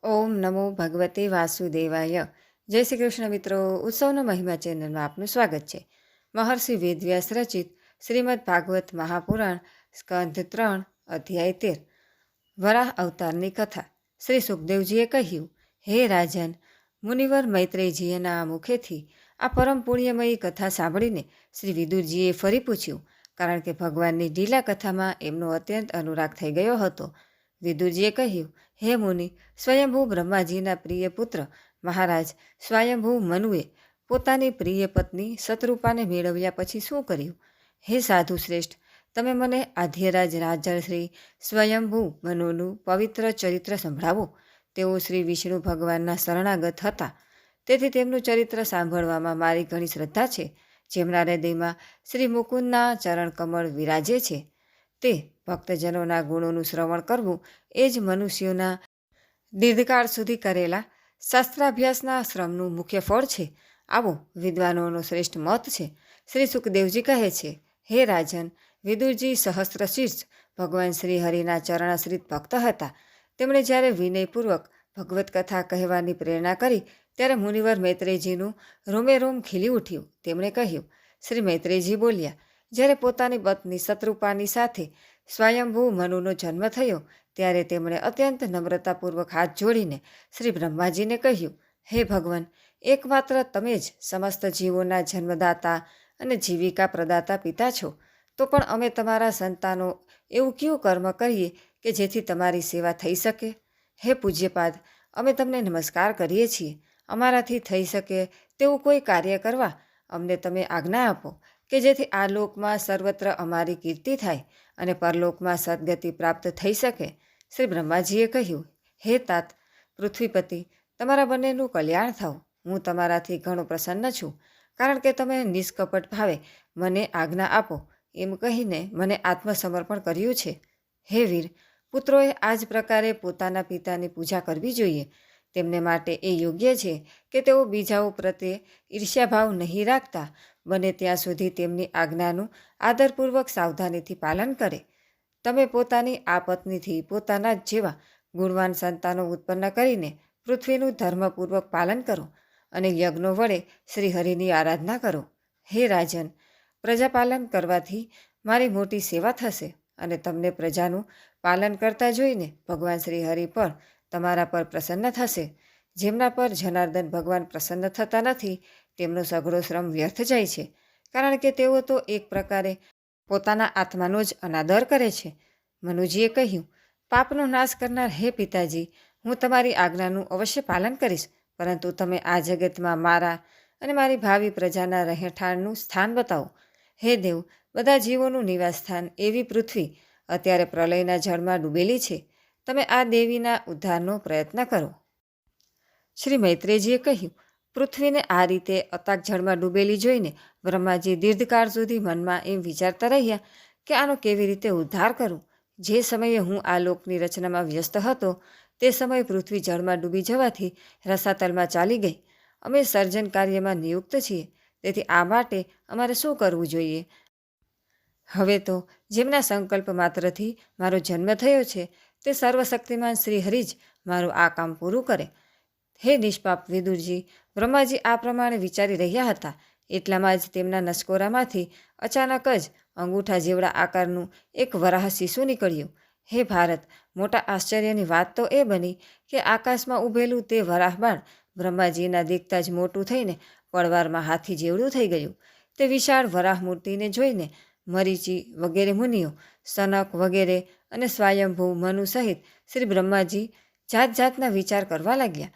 ઓમ નમો ભગવતે વાસુદેવાય. જય શ્રી કૃષ્ણ મિત્રો. ઉત્સવનો મહિમા ચેનલમાં આપનું સ્વાગત છે. મહર્ષિ વેદવ્યાસ રચિત શ્રીમદ ભાગવત મહાપુરાણ સ્કંધ 3 અધ્યાય 13 વરાહ અવતારની કથા. શ્રી સુખદેવજીએ કહ્યું, હે રાજન, મુનિવર મૈત્રેયજીના મુખેથી આ પરમ પુણ્યમયી કથા સાંભળીને શ્રી વિદુરજીએ ફરી પૂછ્યું, કારણ કે ભગવાનની લીલા કથામાં એમનો અત્યંત અનુરાગ થઈ ગયો હતો. વિદુરજીએ કહ્યું, હે મુનિ, સ્વયંભૂ બ્રહ્માજીના પ્રિય પુત્ર મહારાજ સ્વયંભૂ મનુએ પોતાની પ્રિય પત્ની શતરૂપાને મેળવ્યા પછી શું કર્યું? હે સાધુ શ્રેષ્ઠ, તમે મને આધ્યરાજ રાજશ્રી સ્વયંભૂ મનુનું પવિત્ર ચરિત્ર સંભળાવો. તેઓ શ્રી વિષ્ણુ ભગવાનના શરણાગત હતા, તેથી તેમનું ચરિત્ર સાંભળવામાં મારી ઘણી શ્રદ્ધા છે. જેમના હૃદયમાં શ્રી મુકુંદના ચરણ કમળ વિરાજે છે, તે ભક્તજનોના ગુણોનું શ્રવણ કરવું એ જ મનુષ્યોના દીર્ઘકાળ સુધી કરેલા શાસ્ત્રાભ્યાસના શ્રમનું મુખ્ય ફળ છે. આવો વિદ્વાનોનો શ્રેષ્ઠ મત છે. શ્રી સુખદેવજી કહે છે, હે રાજન, વિદુરજી સહસ્રશીર્ષ ભગવાન શ્રી હરિના ચરણાશ્રિત ભક્ત હતા. તેમણે જ્યારે વિનયપૂર્વક ભગવત કથા કહેવાની પ્રેરણા કરી ત્યારે મુનિવર મૈત્રેયજીનું રોમે રોમ ખીલી ઉઠ્યું. તેમણે કહ્યું, શ્રી મૈત્રેયજી બોલ્યા, જ્યારે પોતાની પત્ની શતરૂપાની સાથે સ્વયંભૂ મનુનો જન્મ થયો ત્યારે તેમણે અત્યંત નમ્રતાપૂર્વક હાથ જોડીને શ્રી બ્રહ્માજીને કહ્યું, હે ભગવાન, એકમાત્ર તમે જ સમસ્ત જીવોના જન્મદાતા અને જીવિકા પ્રદાતા પિતા છો. તો પણ અમે તમારા સંતાનો એવું કયું કર્મ કરીએ કે જેથી તમારી સેવા થઈ શકે? હે પૂજ્યપાદ, અમે તમને નમસ્કાર કરીએ છીએ. અમારાથી થઈ શકે તેવું કોઈ કાર્ય કરવા અમને તમે આજ્ઞા આપો કે જેથી આ લોકમાં સર્વત્ર અમારી કીર્તિ થાય અને પરલોકમાં સદગતિ પ્રાપ્ત થઈ શકે. શ્રી બ્રહ્માજીએ કહ્યું, હે તાત પૃથ્વીપતિ, તમારા બંનેનું કલ્યાણ થાવ. હું તમારાથી ઘણો પ્રસન્ન છું, કારણ કે તમે નિષ્કપટ ભાવે મને આજ્ઞા આપો એમ કહીને મને આત્મસમર્પણ કર્યું છે. હે વીર, પુત્રોએ આ જ પ્રકારે પોતાના પિતાની પૂજા કરવી જોઈએ. તેમને માટે એ યોગ્ય છે કે તેઓ બીજાઓ પ્રત્યે ઈર્ષ્યાભાવ નહીં રાખતા, બને ત્યાં સુધી તેમની આજ્ઞાનું આદરપૂર્વક સાવધાનીથી પાલન કરે. તમે પોતાની આ પત્નીથી પોતાના જેવા ગુણવાન સંતાનો ઉત્પન્ન કરીને પૃથ્વીનું ધર્મપૂર્વક પાલન કરો અને યજ્ઞો વડે શ્રીહરિની આરાધના કરો. હે રાજન, પ્રજાપાલન કરવાથી મારી મોટી સેવા થશે અને તમને પ્રજાનું પાલન કરતા જોઈને ભગવાન શ્રીહરિ પર તમારા પર પ્રસન્ન થશે. જેમના પર જનાર્દન ભગવાન પ્રસન્ન થતા નથી તેમનો સઘળો શ્રમ વ્યર્થ જાય છે, કારણ કે તેઓ તો એક પ્રકારે પોતાના આત્માનો જ અનાદર કરે છે. મનુજીએ કહ્યું, પાપનો નાશ કરનાર હે પિતાજી, હું તમારી આજ્ઞાનું અવશ્ય પાલન કરીશ, પરંતુ તમે આ જગતમાં મારા અને મારી ભાવિ પ્રજાના રહેઠાણનું સ્થાન બતાવો. હે દેવ, બધા જીવોનું નિવાસસ્થાન એવી પૃથ્વી અત્યારે પ્રલયના જળમાં ડૂબેલી છે. તમે આ દેવીના ઉદ્ધારનો પ્રયત્ન કરો. શ્રી મૈત્રેયજીએ કહ્યું, પૃથ્વીને આ રીતે અતાક જળમાં ડૂબેલી જોઈને બ્રહ્માજી દીર્ઘકાળ સુધી મનમાં એમ વિચારતા રહ્યા કે આનો કેવી રીતે ઉદ્ધાર કરું. જે સમયે હું આ લોકની રચનામાં વ્યસ્ત હતો તે સમયે પૃથ્વી જળમાં ડૂબી જવાથી રસાતલમાં ચાલી ગઈ. અમે સર્જન કાર્યમાં નિયુક્ત છીએ, તેથી આ માટે અમારે શું કરવું જોઈએ? હવે તો જેમના સંકલ્પ માત્રથી મારો જન્મ થયો છે તે સર્વશક્તિમાન શ્રીહરિ જ મારું આ કામ પૂરું કરે. હે નિષ્પાપ વિદુરજી, બ્રહ્માજી આ પ્રમાણે વિચારી રહ્યા હતા. એટલામાં જ તેમના નસકોરામાંથી અચાનક જ અંગૂઠા જેવડા આકારનું એક વરાહ શિશુ નીકળ્યું. હે ભારત, મોટા આશ્ચર્યની વાત તો એ બની કે આકાશમાં ઊભેલું તે વરાહબાણ બ્રહ્માજીના દેખતા જ મોટું થઈને પળવારમાં હાથી જેવડું થઈ ગયું. તે વિશાળ વરાહ મૂર્તિને જોઈને મરીચી વગેરે મુનિઓ, સનક વગેરે અને સ્વયંભૂ મનુ સહિત શ્રી બ્રહ્માજી જાત જાતના વિચાર કરવા લાગ્યા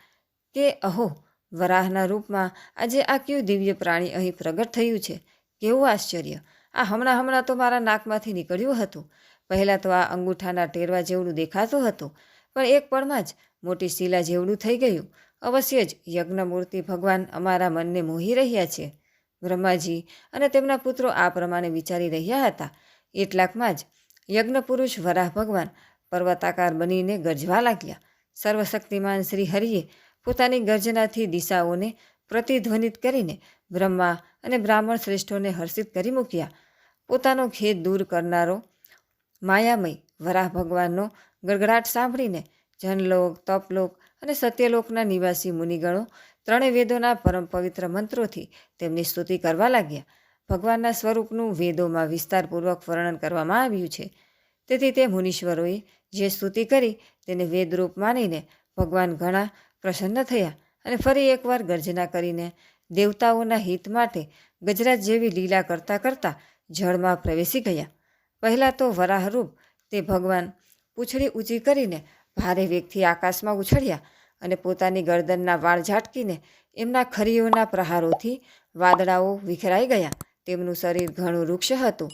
કે અહો, વરાહના રૂપમાં આજે આ કયું દિવ્ય પ્રાણી અહીં પ્રગટ થયું છે. કેવું આશ્ચર્ય! આ હમણાં તો મારા નાકમાંથી નીકળ્યું હતું. પહેલાં તો આ અંગૂઠાના ટેરવા જેવડું દેખાતું હતું, પણ એક પળમાં જ મોટી શિલા જેવડું થઈ ગયું. અવશ્ય જ યજ્ઞમૂર્તિ ભગવાન અમારા મનને મોહી રહ્યા છે. બ્રહ્માજી અને તેમના પુત્રો આ પ્રમાણે વિચારી રહ્યા હતા. એટલાકમાં જ યજ્ઞપુરુષ વરાહ ભગવાન પર્વતાકાર બનીને ગરજવા લાગ્યા. સર્વશક્તિમાન શ્રી હરિએ પોતાની ગર્જનાથી દિશાઓને પ્રતિધ્વનિત કરીને બ્રહ્મા અને બ્રાહ્મણ શ્રેષ્ઠોને હર્ષિત કરી મૂક્યા. પોતાનો ખેદ દૂર કરનારો માયામય વરાહ ભગવાનનો ગડગડાટ સાંભળીને જનલોક, તપલોક અને સત્યલોકના નિવાસી મુનિગણો ત્રણેય વેદોના પરમ પવિત્ર મંત્રોથી તેમની સ્તુતિ કરવા લાગ્યા. ભગવાનના સ્વરૂપનું વેદોમાં વિસ્તારપૂર્વક વર્ણન કરવામાં આવ્યું છે. તેથી તે મુનીશ્વરોએ જે સ્તુતિ કરી તેને વેદરૂપ માનીને ભગવાન ઘણા પ્રસન્ન થયા અને ફરી એકવાર ગર્જના કરીને દેવતાઓના હિત માટે ગજરાજ જેવી લીલા કરતાં કરતાં જળમાં પ્રવેશી ગયા. પહેલાં તો વરાહરૂપ તે ભગવાન પૂંછડી ઊંચી કરીને ભારે વેગથી આકાશમાં ઉછળ્યા અને પોતાની ગરદનના વાળ ઝાટકીને એમના ખરીઓના પ્રહારોથી વાદળાઓ વિખરાઈ ગયા. તેમનું શરીર ઘણું વૃક્ષ હતું,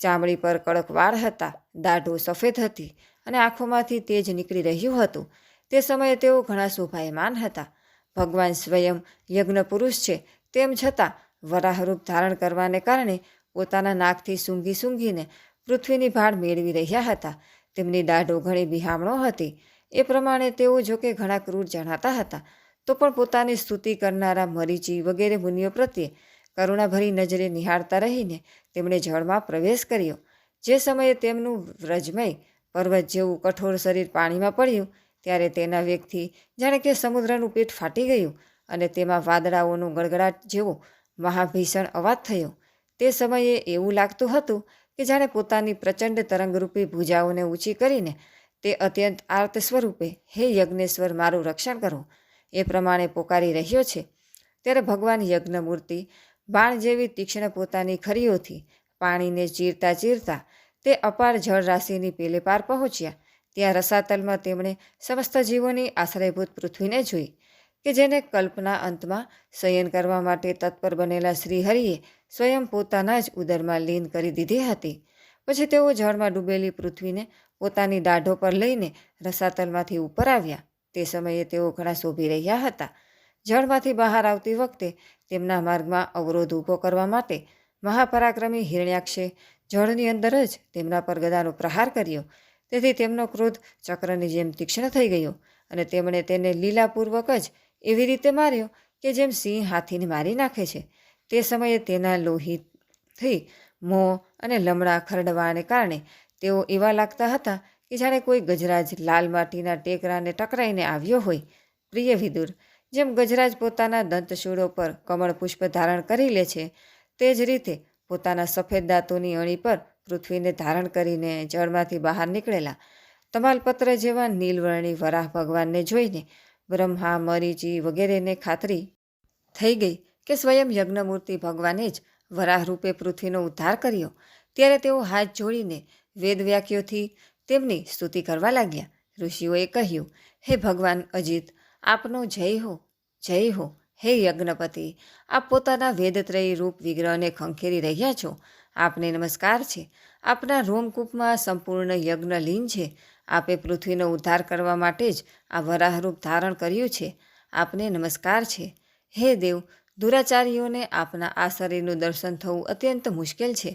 ચામડી પર કડક વાળ હતા, દાઢો સફેદ હતી અને આંખોમાંથી તેજ નીકળી રહ્યું હતું. તે સમયે તેઓ ઘણા શોભાયમાન હતા. ભગવાન સ્વયં યજ્ઞ પુરુષ છે, તેમ છતાં વરાહરૂપ ધારણ કરવાને કારણે પોતાના નાકથી સૂંઘી સૂંઘીને પૃથ્વીની ભાળ મેળવી રહ્યા હતા. તેમની દાઢો ઘણી બિહામણો હતી. એ પ્રમાણે તેઓ જોકે ઘણા ક્રૂર જણાતા હતા, તો પણ પોતાની સ્તુતિ કરનારા મરીચી વગેરે મુનિઓ પ્રત્યે કરુણાભરી નજરે નિહાળતા રહીને તેમણે જળમાં પ્રવેશ કર્યો. જે સમયે તેમનું વ્રજમય પર્વત જેવું કઠોર શરીર પાણીમાં પડ્યું ત્યારે તેના વેગથી જાણે કે સમુદ્રનું પેટ ફાટી ગયું અને તેમાં વાદળાઓનું ગડગડાટ જેવો મહાભીષણ અવાજ થયો. તે સમયે એવું લાગતું હતું કે જાણે પોતાની પ્રચંડ તરંગરૂપી ભુજાઓને ઊંચી કરીને તે અત્યંત આર્ત સ્વરૂપે હે યજ્ઞેશ્વર મારું રક્ષણ કરો એ પ્રમાણે પોકારી રહ્યો છે. ત્યારે ભગવાન યજ્ઞમૂર્તિ બાણ જેવી તીક્ષ્ણ પોતાની ખરીઓથી પાણીને ચીરતા ચીરતા તે અપાર જળ રાશિની પેલે પાર પહોંચ્યા. ત્યાં રસાતલમાં તેમણે સમસ્ત જીવોની આશ્રયભૂત પૃથ્વીને જોઈ કે જેને કલ્પના અંતમાં શયન કરવા માટે તત્પર બનેલા શ્રીહરિએ સ્વયં પોતાના જ ઉદરમાં લીન કરી દીધી હતી. પછી તેઓ જળમાં ડૂબેલી પૃથ્વીને પોતાની દાઢો પર લઈને રસાતલમાંથી ઉપર આવ્યા. તે સમયે તેઓ ઘણા શોભી રહ્યા હતા. જળમાંથી બહાર આવતી વખતે તેમના માર્ગમાં અવરોધ ઊભો કરવા માટે મહાપરાક્રમી હિરણ્યાક્ષે જળની અંદર જ તેમના પર ગદાનો પ્રહાર કર્યો. તેથી તેમનો ક્રોધ ચક્રની જેમ તીક્ષ્ણ થઈ ગયો અને તેમણે તેને લીલાપૂર્વક જ એવી રીતે માર્યો કે જેમ સિંહ હાથીને મારી નાખે છે. તે સમયે તેના લોહીથી મોં અને લમણા ખરડવાને કારણે તેઓ એવા લાગતા હતા કે જાણે કોઈ ગજરાજ લાલ માટીના ટેકરાને ટકરાઈને આવ્યો હોય. પ્રિય વિદુર, જેમ ગજરાજ પોતાના દંતશૂળો પર કમળ પુષ્પ ધારણ કરી લે છે, તે જ રીતે પોતાના સફેદ દાંતોની અણી પર પૃથ્વીને ધારણ કરીને જળમાંથી બહાર નીકળેલા તમાલપત્ર જેવા નીલવર્ણી વરાહ ભગવાનને જોઈને બ્રહ્મા, મરીચી વગેરેને ખાતરી થઈ ગઈ કે સ્વયં યજ્ઞમૂર્તિ ભગવાને જ વરાહ રૂપે પૃથ્વીનો ઉદ્ધાર કર્યો. ત્યારે તેઓ હાથ જોડીને વેદવાક્યોથી તેમની સ્તુતિ કરવા લાગ્યા. ઋષિઓએ કહ્યું, હે ભગવાન અજિત, આપનો જય હો, જય હો. હે યજ્ઞપતિ, આપ પોતાના વેદત્રયી રૂપ વિગ્રહને ખંખેરી રહ્યા છો. આપને નમસ્કાર છે. આપના રોમકૂપમાં સંપૂર્ણ યજ્ઞ લીન છે. આપે પૃથ્વીનો ઉદ્ધાર કરવા માટે જ આ વરાહરૂપ ધારણ કર્યું છે. આપને નમસ્કાર છે. હે દેવ, દુરાચારીઓને આપના આ શરીરનું દર્શન થવું અત્યંત મુશ્કેલ છે,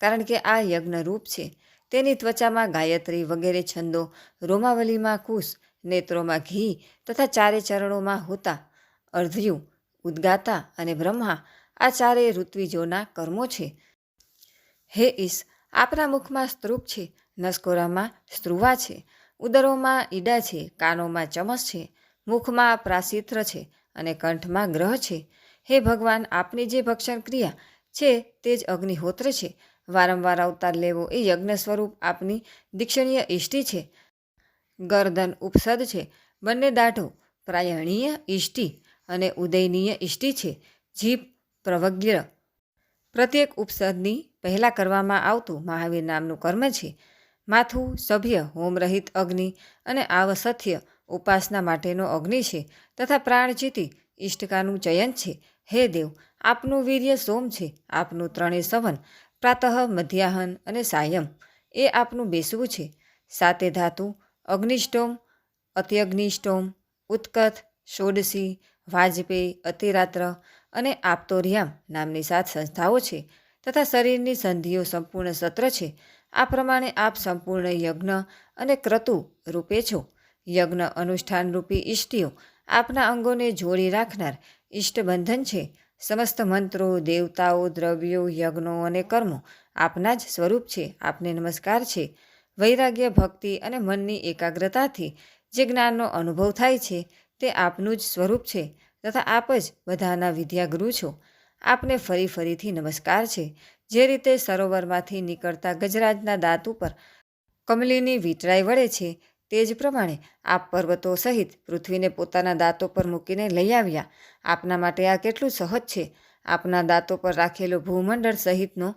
કારણ કે આ યજ્ઞરૂપ છે. તેની ત્વચામાં ગાયત્રી વગેરે છંદો, રોમાવલીમાં કુશ, નેત્રોમાં ઘી તથા ચારે ચરણોમાં હોતા અર્ધ્યુ, ઉદ્ગાતા અને બ્રહ્મા, આ ચારેય ઋત્વિજોના કર્મો છે. હે ઈશ, આપના મુખમાં સ્ત્રૂપ છે, નસકોરામાં સ્ત્રુવા છે, ઉદરોમાં ઈડા છે, કાનોમાં ચમસ છે, મુખમાં પ્રાસિત્ર છે અને કંઠમાં ગ્રહ છે. હે ભગવાન, આપની જે ભક્ષણ ક્રિયા છે તે જ અગ્નિહોત્ર છે. વારંવાર અવતાર લેવો એ યજ્ઞ સ્વરૂપ આપની દીક્ષણીય ઇષ્ટિ છે. ગરદન ઉપસદ છે, બંને દાઢો પ્રાયણીય ઇષ્ટિ અને ઉદયનીય ઇષ્ટિ છે. જીભ પ્રવગ્ર, પ્રત્યેક ઉપસદની પહેલાં કરવામાં આવતું મહાવીર નામનું કર્મ છે. માથું સભ્ય હોમરહિત અગ્નિ અને આવસથ્ય ઉપાસના માટેનો અગ્નિ છે તથા પ્રાણચિતિ ઇષ્ટકાનું ચયન છે. હે દેવ, આપનું વીર્ય સોમ છે. આપનું ત્રણેય સવન પ્રાતઃ, મધ્યાહન અને સાયમ એ આપનું બેસવું છે. સાતે ધાતુ, અગ્નિષ્ટોમ, અત્યગ્નિષ્ટોમ, ઉત્કથ, ષોડશી, વાજપેયી, અતિરાત્ર અને આપતોર્યામ નામની 7 સંસ્થાઓ છે તથા શરીરની સંધિઓ સંપૂર્ણ સત્ર છે. આ પ્રમાણે આપ સંપૂર્ણ યજ્ઞ અને ક્રતુ રૂપે છો. યજ્ઞ અનુષ્ઠાન રૂપી ઇષ્ટિઓ આપના અંગોને જોડી રાખનાર ઇષ્ટબંધન છે. સમસ્ત મંત્રો, દેવતાઓ, દ્રવ્યો, યજ્ઞો અને કર્મો આપના જ સ્વરૂપ છે. આપને નમસ્કાર છે. વૈરાગ્ય, ભક્તિ અને મનની એકાગ્રતાથી જે જ્ઞાનનો અનુભવ થાય છે તે આપનું જ સ્વરૂપ છે તથા આપ જ બધાના વિદ્યાગુરુ છો. આપને ફરી ફરીથી નમસ્કાર છે. જે રીતે સરોવરમાંથી નીકળતા ગજરાજના દાંત ઉપર કમલીની વીંટળાઈ વળે છે, તે જ પ્રમાણે આપ પર્વતો સહિત પૃથ્વીને પોતાના દાંતો પર મૂકીને લઈ આવ્યા. આપના માટે આ કેટલું સહજ છે. આપના દાંતો પર રાખેલો ભૂમંડળ સહિતનો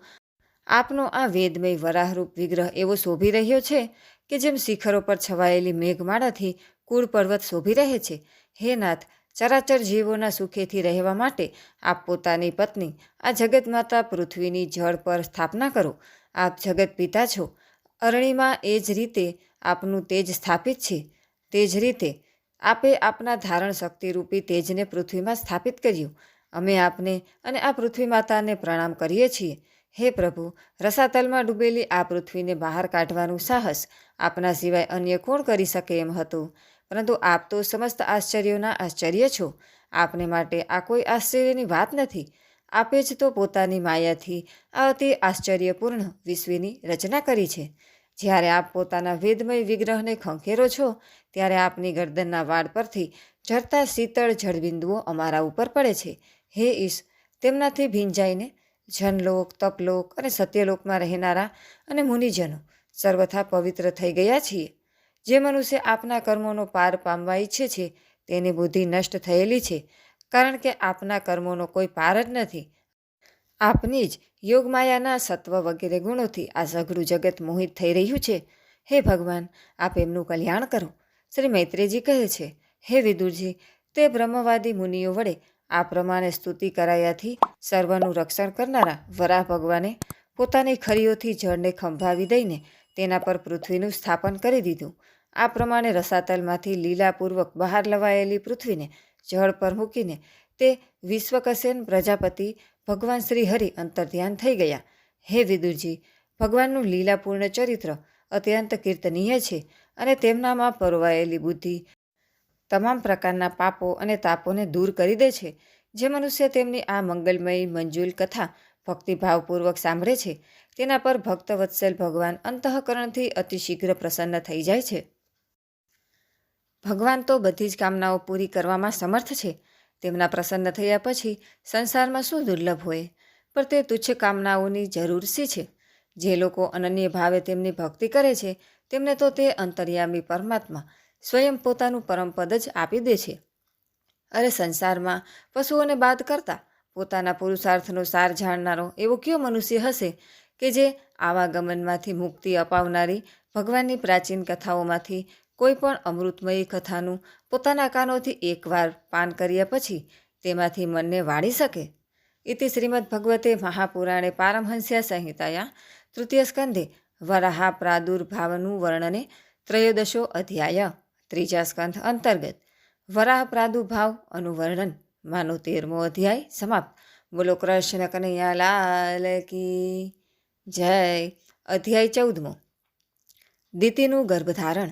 આપનો આ વેદમય વરાહરૂપ વિગ્રહ એવો શોભી રહ્યો છે કે જેમ શિખરો પર છવાયેલી મેઘમાળાથી કુળ પર્વત શોભી રહે છે. હે નાથ, ચરાચર જીવોના સુખેથી રહેવા માટે આપ પોતાની પત્ની આ જગતમાતા પૃથ્વીની જળ પર સ્થાપના કરો. આપ જગત પિતા છો. અરણીમાં એ જ રીતે આપનું તેજ સ્થાપિત છે. તે જ રીતે આપે આપના ધારણ શક્તિરૂપી તેજને પૃથ્વીમાં સ્થાપિત કર્યું. અમે આપને અને આ પૃથ્વી માતાને પ્રણામ કરીએ છીએ. હે પ્રભુ, રસાતલમાં ડૂબેલી આ પૃથ્વીને બહાર કાઢવાનું સાહસ આપના સિવાય અન્ય કોણ કરી શકે એમ હતું? પરંતુ આપ તો સમસ્ત આશ્ચર્યોના આશ્ચર્ય છો. આપને માટે આ કોઈ આશ્ચર્યની વાત નથી. આપે જ તો પોતાની માયાથી આ અતિ આશ્ચર્યપૂર્ણ વિશ્વની રચના કરી છે. જ્યારે આપ પોતાના વેદમય વિગ્રહને ખંખેરો છો, ત્યારે આપની ગરદનના વાળ પરથી ઝરતા શીતળ જળબિંદુઓ અમારા ઉપર પડે છે. હે ઈશ, તેમનાથી ભીંજાઈને જનલોક, તપલોક અને સત્યલોકમાં રહેનારા અને મુનિજનો સર્વથા પવિત્ર થઈ ગયા છીએ. જે મનુષ્ય આપના કર્મોનો પાર પામવા ઈચ્છે છે, તેની બુદ્ધિ નષ્ટ થયેલી છે, કારણ કે આપના કર્મોનો કોઈ પાર જ નથી. આપની જ યોગમાયાના સત્વ વગેરે ગુણોથી આ સઘળું જગત મોહિત થઈ રહ્યું છે. હે ભગવાન, આપ એમનું કલ્યાણ કરો. શ્રી મૈત્રેયજી કહે છે, હે વિદુરજી, તે બ્રહ્મવાદી મુનિઓ વડે આ પ્રમાણે સ્તુતિ કરાયાથી સર્વનું રક્ષણ કરનારા વરાહ ભગવાને પોતાની ખરીઓથી જળને ખંભાવી દઈને તેના પર પૃથ્વીનું સ્થાપન કરી દીધું. આ પ્રમાણે રસાતલમાંથી લીલાપૂર્વક બહાર લવાયેલી પૃથ્વીને જળ પર મૂકીને તે વિશ્વકસેન પ્રજાપતિ ભગવાન શ્રી હરિ અંતર્ધ્યાન થઈ ગયા. હે વિદુરજી, ભગવાનનું લીલાપૂર્ણ ચરિત્ર અત્યંત કીર્તનીય છે અને તેમનામાં પરોવાયેલી બુદ્ધિ તમામ પ્રકારના પાપો અને તાપોને દૂર કરી દે છે. જે મનુષ્ય તેમની આ મંગલમયી મંજુલ કથા ભક્તિભાવપૂર્વક સાંભળે છે, તેના પર ભક્તવત્સલ ભગવાન અંતઃકરણથી અતિશીઘ્ર પ્રસન્ન થઈ જાય છે. ભગવાન તો બધી જ કામનાઓ પૂરી કરવામાં સમર્થ છે. તેમના પ્રસન્ન થયા પછી સંસારમાં શું દુર્લભ હોય? પણ તે તુચ્છ કામનાઓની જરૂર શી છે? જે લોકો અનન્ય ભાવે તેમની ભક્તિ કરે છે, તેમને તો તે અંતર્યામી પરમાત્મા સ્વયં પોતાનું પરમપદ જ આપી દે છે. અરે, સંસારમાં પશુઓને બાદ કરતા પોતાના પુરુષાર્થનો સાર જાણનારો એવો કયો મનુષ્ય હશે કે જે આવાગમનમાંથી મુક્તિ અપાવનારી ભગવાનની પ્રાચીન કથાઓમાંથી કોઈ પણ અમૃતમયી કથાનું પોતાના કાનોથી એકવાર પાન કર્યા પછી તેમાંથી મનને વાળી શકે? ઇતિ શ્રીમદ્ ભગવતે મહાપુરાણે પારમહંસ્યા સંહિતાયા તૃતીય સ્કંધે વરાહા પ્રાદુર્ભાવનું વર્ણને ત્રયોદશો અધ્યાય. ત્રીજા સ્કંધ અંતર્ગત વરાહ પ્રાદુર્ભાવ અનુવર્ણન માનો 13મો અધ્યાય સમાપ્ત. બોલો કૃષ્ણ કનૈયા લાલ કી જય. અધ્યાય 14મો. દિતિનું ગર્ભધારણ.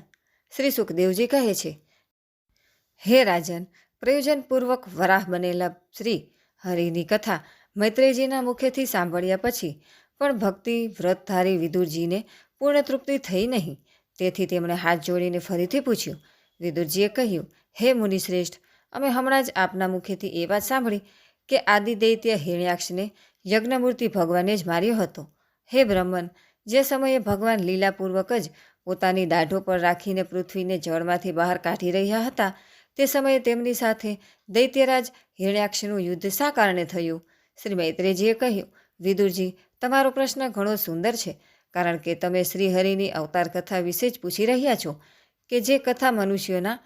શ્રી સુખદેવજી કહે છે, હે રાજન, પ્રયોજનપૂર્વક વરાહ બનેલા શ્રી હરિની કથા મૈત્રેયજીના મુખેથી સાંભળ્યા પછી પણ ભક્તિ વ્રતધારી વિદુરજીને પૂર્ણ તૃપ્તિ થઈ નહીં. તેથી તેમણે હાથ જોડીને ફરીથી પૂછ્યું. વિદુરજીએ કહ્યું, હે મુનિશ્રેષ્ઠ, અમે હમણાં જ આપના મુખેથી એ વાત સાંભળી કે આદિદૈત્ય હિરણ્યાક્ષને યજ્ઞમૂર્તિ ભગવાને જ માર્યો હતો. હે બ્રહ્મન, જે સમયે ભગવાન લીલાપૂર્વક જ પોતાની દાઢો પર રાખીને પૃથ્વીને જળમાંથી બહાર કાઢી રહ્યા હતા, તે સમયે તેમની સાથે દૈત્યરાજ હિરણ્યાક્ષનું યુદ્ધ શા કારણે થયું? શ્રી મૈત્રેયજીએ કહ્યું, વિદુરજી, તમારો પ્રશ્ન ઘણો સુંદર છે, કારણ કે તમે શ્રીહરિની અવતાર કથા વિશે જ પૂછી રહ્યા છો કે જે કથા મનુષ્યોના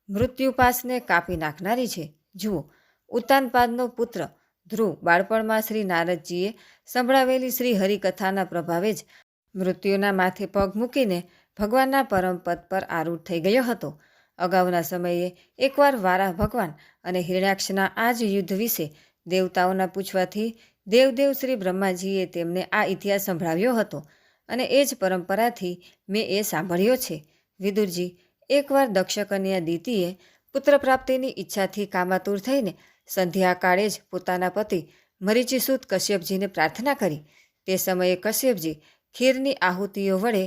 મૃત્યુપાસને કાપી નાખનારી છે. જુઓ, ઉત્તાનપાદનો પુત્ર ધ્રુવ બાળપણમાં શ્રી નારદજીએ સંભળાવેલી શ્રી હરિકથાના પ્રભાવે જ મૃત્યુના માથે પગ મૂકીને ભગવાનના પરમપદ પર આરૂઢ થઈ ગયો હતો. અગાઉના સમયે એકવાર વારાહ ભગવાન અને હિરણ્યાક્ષના આ જ યુદ્ધ વિશે દેવતાઓના પૂછવાથી દેવદેવ શ્રી બ્રહ્માજીએ તેમને આ ઇતિહાસ સંભળાવ્યો હતો અને એ જ પરંપરાથી મેં એ સાંભળ્યો છે. વિદુરજી, એકવાર દક્ષકન્યા દિતિએ પુત્ર પ્રાપ્તિની ઈચ્છાથી કામાતુર થઈને સંધ્યાકાળે જ પોતાના પતિ મરીચિસૂત કશ્યપજીને પ્રાર્થના કરી. તે સમયે કશ્યપજી ખીરની આહુતિઓ વડે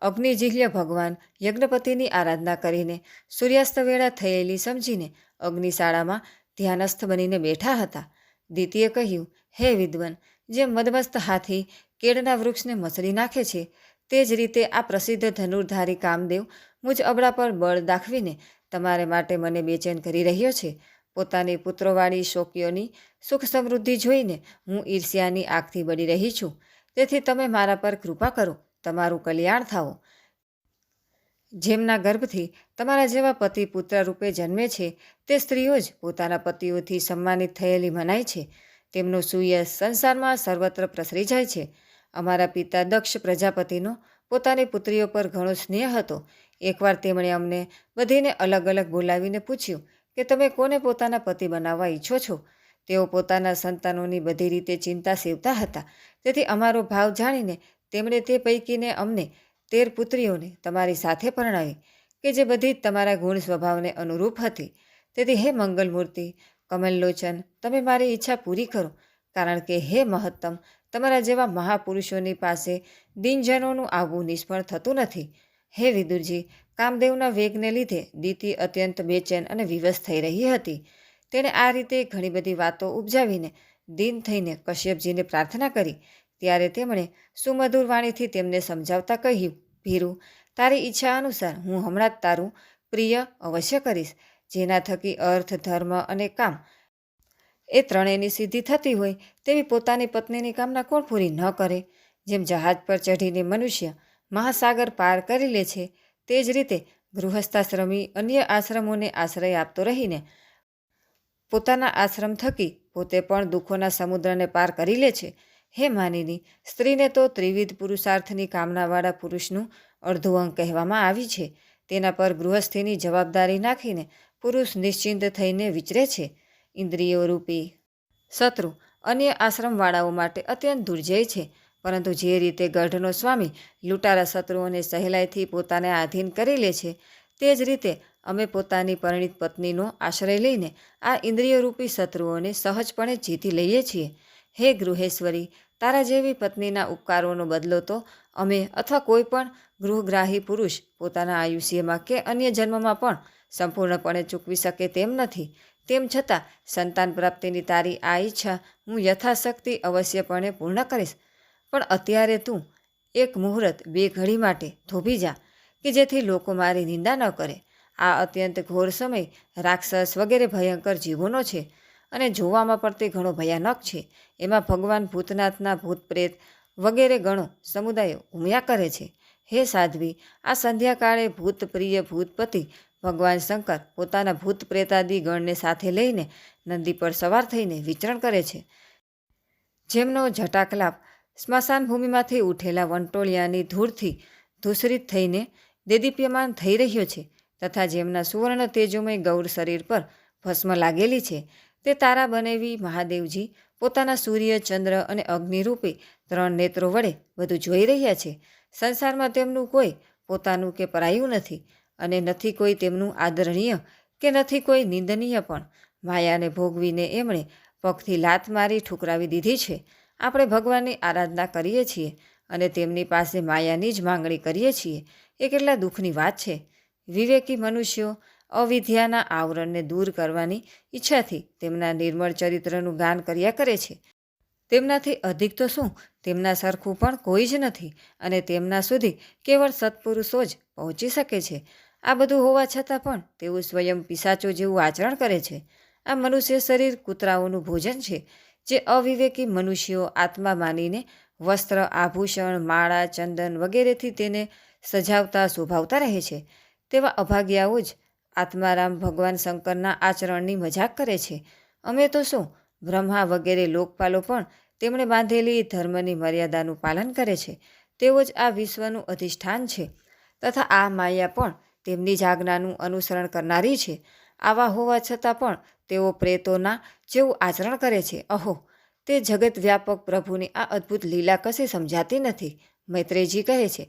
અગ્નિજીહ્ય ભગવાન યજ્ઞપતિની આરાધના કરીને સૂર્યાસ્ત વેળા થયેલી સમજીને અગ્નિશાળામાં ધ્યાનસ્થ બનીને બેઠા હતા. દિતિએ કહ્યું, હે વિદ્વન, જેમ મદમસ્ત હાથી કેળના વૃક્ષને મસળી નાખે છે, તે જ રીતે આ પ્રસિદ્ધ ધનુર્ધારી કામદેવ મુજ અબળા પર બળ દાખવીને તમારે માટે મને બેચેન કરી રહ્યો છે. પોતાની પુત્રોવાળી શોકીઓની સુખ સમૃદ્ધિ જોઈને હું ઈર્ષ્યાની આગથી બળી રહી છું. તેથી તમે મારા પર કૃપા કરો, તમારું કલ્યાણ થાઓ. જેમના ગર્ભથી તમારા જેવા પતિ પુત્ર રૂપે જન્મે છે, તે સ્ત્રીઓ જ પોતાના પતિઓથી સન્માનિત થયેલી મનાય છે. તેમનું સુયશ સંસારમાં સર્વત્ર પ્રસરી જાય છે. અમારા પિતા દક્ષ પ્રજાપતિનો પોતાની પુત્રીઓ પર ઘણો સ્નેહ હતો. એકવાર તેમણે અમને બધીને અલગ અલગ બોલાવીને પૂછ્યું કે તમે કોને પોતાના પતિ બનાવવા ઈચ્છો છો. તેઓ પોતાના સંતાનોની બધી રીતે ચિંતા સેવતા હતા. તેથી અમારો ભાવ જાણીને તેમણે તે પૈકીને અમને 13 પુત્રીઓને તમારી સાથે પરણાવી, કે જે બધી જ તમારા ગુણ સ્વભાવને અનુરૂપ હતી. તેથી હે મંગલમૂર્તિ, કમલલોચન, તમે મારી ઈચ્છા પૂરી કરો, કારણ કે હે મહત્તમ, તમારા જેવા મહાપુરુષોની પાસે દિનજનોનું આવવું નિષ્ફળ થતું નથી. હે વિદુરજી, કામદેવના વેગને લીધે દિતિ અત્યંત બેચેન અને વિવશ થઈ રહી હતી. તેણે આ રીતે ઘણી બધી વાતો ઉપજાવીને દીન થઈને કશ્યપજીને પ્રાર્થના કરી. ત્યારે તેમણે સુમધુર વાણીથી તેમને સમજાવતા કહ્યું, ભીરુ, તારી ઈચ્છા અનુસાર હું હમણાં જ તારું પ્રિય અવશ્ય કરીશ. જેના થકી અર્થ, ધર્મ અને કામ એ ત્રણેયની સિદ્ધિ થતી હોય તેવી પોતાની પત્નીની કામના કોણ પૂરી ન કરે. જેમ જહાજ પર ચઢીને મનુષ્ય મહાસાગર પાર કરી લે છે, તે જ રીતે ગૃહસ્થાશ્રમી અન્ય આશ્રમોને આશ્રય આપતો રહીને પોતાના આશ્રમ થકી પોતે પણ દુઃખોના સમુદ્રને પાર કરી લે છે. હે માનિની, સ્ત્રીને તો ત્રિવિધ પુરુષાર્થની કામનાવાળા પુરુષનું અડધું અંગ કહેવામાં આવી છે. તેના પર ગૃહસ્થીની જવાબદારી નાખીને પુરુષ નિશ્ચિંત થઈને વિચરે છે. ઇન્દ્રિયો રૂપી શત્રુ અન્ય આશ્રમવાળાઓ માટે અત્યંત દુર્જય છે. પરંતુ જે રીતે ગઢનો સ્વામી લૂંટારા શત્રુઓને સહેલાઈથી પોતાને આધીન કરી લે છે, તે જ રીતે અમે પોતાની પરિણીત પત્નીનો આશ્રય લઈને આ ઇન્દ્રિયરૂપી શત્રુઓને સહજપણે જીતી લઈએ છીએ. હે ગૃહેશ્વરી, તારા જેવી પત્નીના ઉપકારોનો બદલો તો અમે અથવા કોઈ પણ ગૃહગ્રાહી પુરુષ પોતાના આયુષ્યમાં કે અન્ય જન્મમાં પણ સંપૂર્ણપણે ચૂકવી શકે તેમ નથી. તેમ છતાં સંતાન પ્રાપ્તિની તારી આ ઈચ્છા હું યથાશક્તિ અવશ્યપણે પૂર્ણ કરીશ. પણ અત્યારે તું એક મુહૂર્ત 2 ઘડી માટે થોભી જા, કે જેથી લોકો મારી નિંદા ન કરે. આ અત્યંત ઘોર સમય રાક્ષસ વગેરે ભયંકર જીવોનો છે અને જોવામાં પણ તે ઘણો ભયાનક છે. એમાં ભગવાન ભૂતનાથના ભૂત પ્રેત વગેરે ગણો સમુદાયો ઘૂમ્યા કરે છે. હે સાધ્વી, આ સંધ્યાકાળે ભૂતપ્રિય ભૂતપતિ ભગવાન શંકર પોતાના ભૂત પ્રેતાદિ ગણને સાથે લઈને નંદી પર સવાર થઈને વિચરણ કરે છે. જેમનો જટાકલાપ સ્મશાન ભૂમિમાંથી ઉઠેલા વંટોળિયાની ધૂળથી ધૂસરિત થઈને દેદીપ્યમાન થઈ રહ્યો છે, તથા જેમના સુવર્ણ તેજોમય ગૌર શરીર પર ભસ્મ લાગેલી છે, તે તારા બનેવી મહાદેવજી પોતાના સૂર્ય, ચંદ્ર અને અગ્નિરૂપે 3 નેત્રો વડે બધું જોઈ રહ્યા છે. સંસારમાં તેમનું કોઈ પોતાનું કે પરાયું નથી, અને નથી કોઈ તેમનું આદરણીય કે નથી કોઈ નિંદનીય પણ. માયાને ભોગવીને એમણે પગથી લાત મારી ઠુકરાવી દીધી છે. આપણે ભગવાનની આરાધના કરીએ છીએ અને તેમની પાસે માયાની જ માંગણી કરીએ છીએ. એ કેટલા દુઃખની વાત છે. વિવેકી મનુષ્યો અવિદ્યાના આવરણને દૂર કરવાની ઈચ્છાથી તેમના નિર્મળ ચરિત્રનું ગાન કર્યા કરે છે. તેમનાથી અધિક તો શું, તેમના સરખું પણ કોઈ જ નથી, અને તેમના સુધી કેવળ સત્પુરુષો જ પહોંચી શકે છે. આ બધું હોવા છતાં પણ તેઓ સ્વયં પિશાચો જેવું આચરણ કરે છે. આ મનુષ્ય શરીર કૂતરાઓનું ભોજન છે. જે અવિવેકી મનુષ્યો આત્મા માનીને વસ્ત્ર, આભૂષણ, માળા, ચંદન વગેરેથી તેને સજાવતા શોભાવતા રહે છે, તેવા અભાગ્યાઓ જ આત્મારામ ભગવાન શંકરના આચરણની મજાક કરે છે. અમે તો શું, બ્રહ્મા વગેરે લોકપાલો પણ તેમણે બાંધેલી ધર્મની મર્યાદાનું પાલન કરે છે. તેઓ જ આ વિશ્વનું અધિષ્ઠાન છે, તથા આ માયા પણ તેમની જ આજ્ઞાનું અનુસરણ કરનારી છે. આવા હોવા છતાં પણ તેઓ પ્રેતોના જેવું આચરણ કરે છે. અહો, તે જગત વ્યાપક પ્રભુની આ અદ્ભુત લીલા કશી સમજાતી નથી. મૈત્રેયજી કહે છે,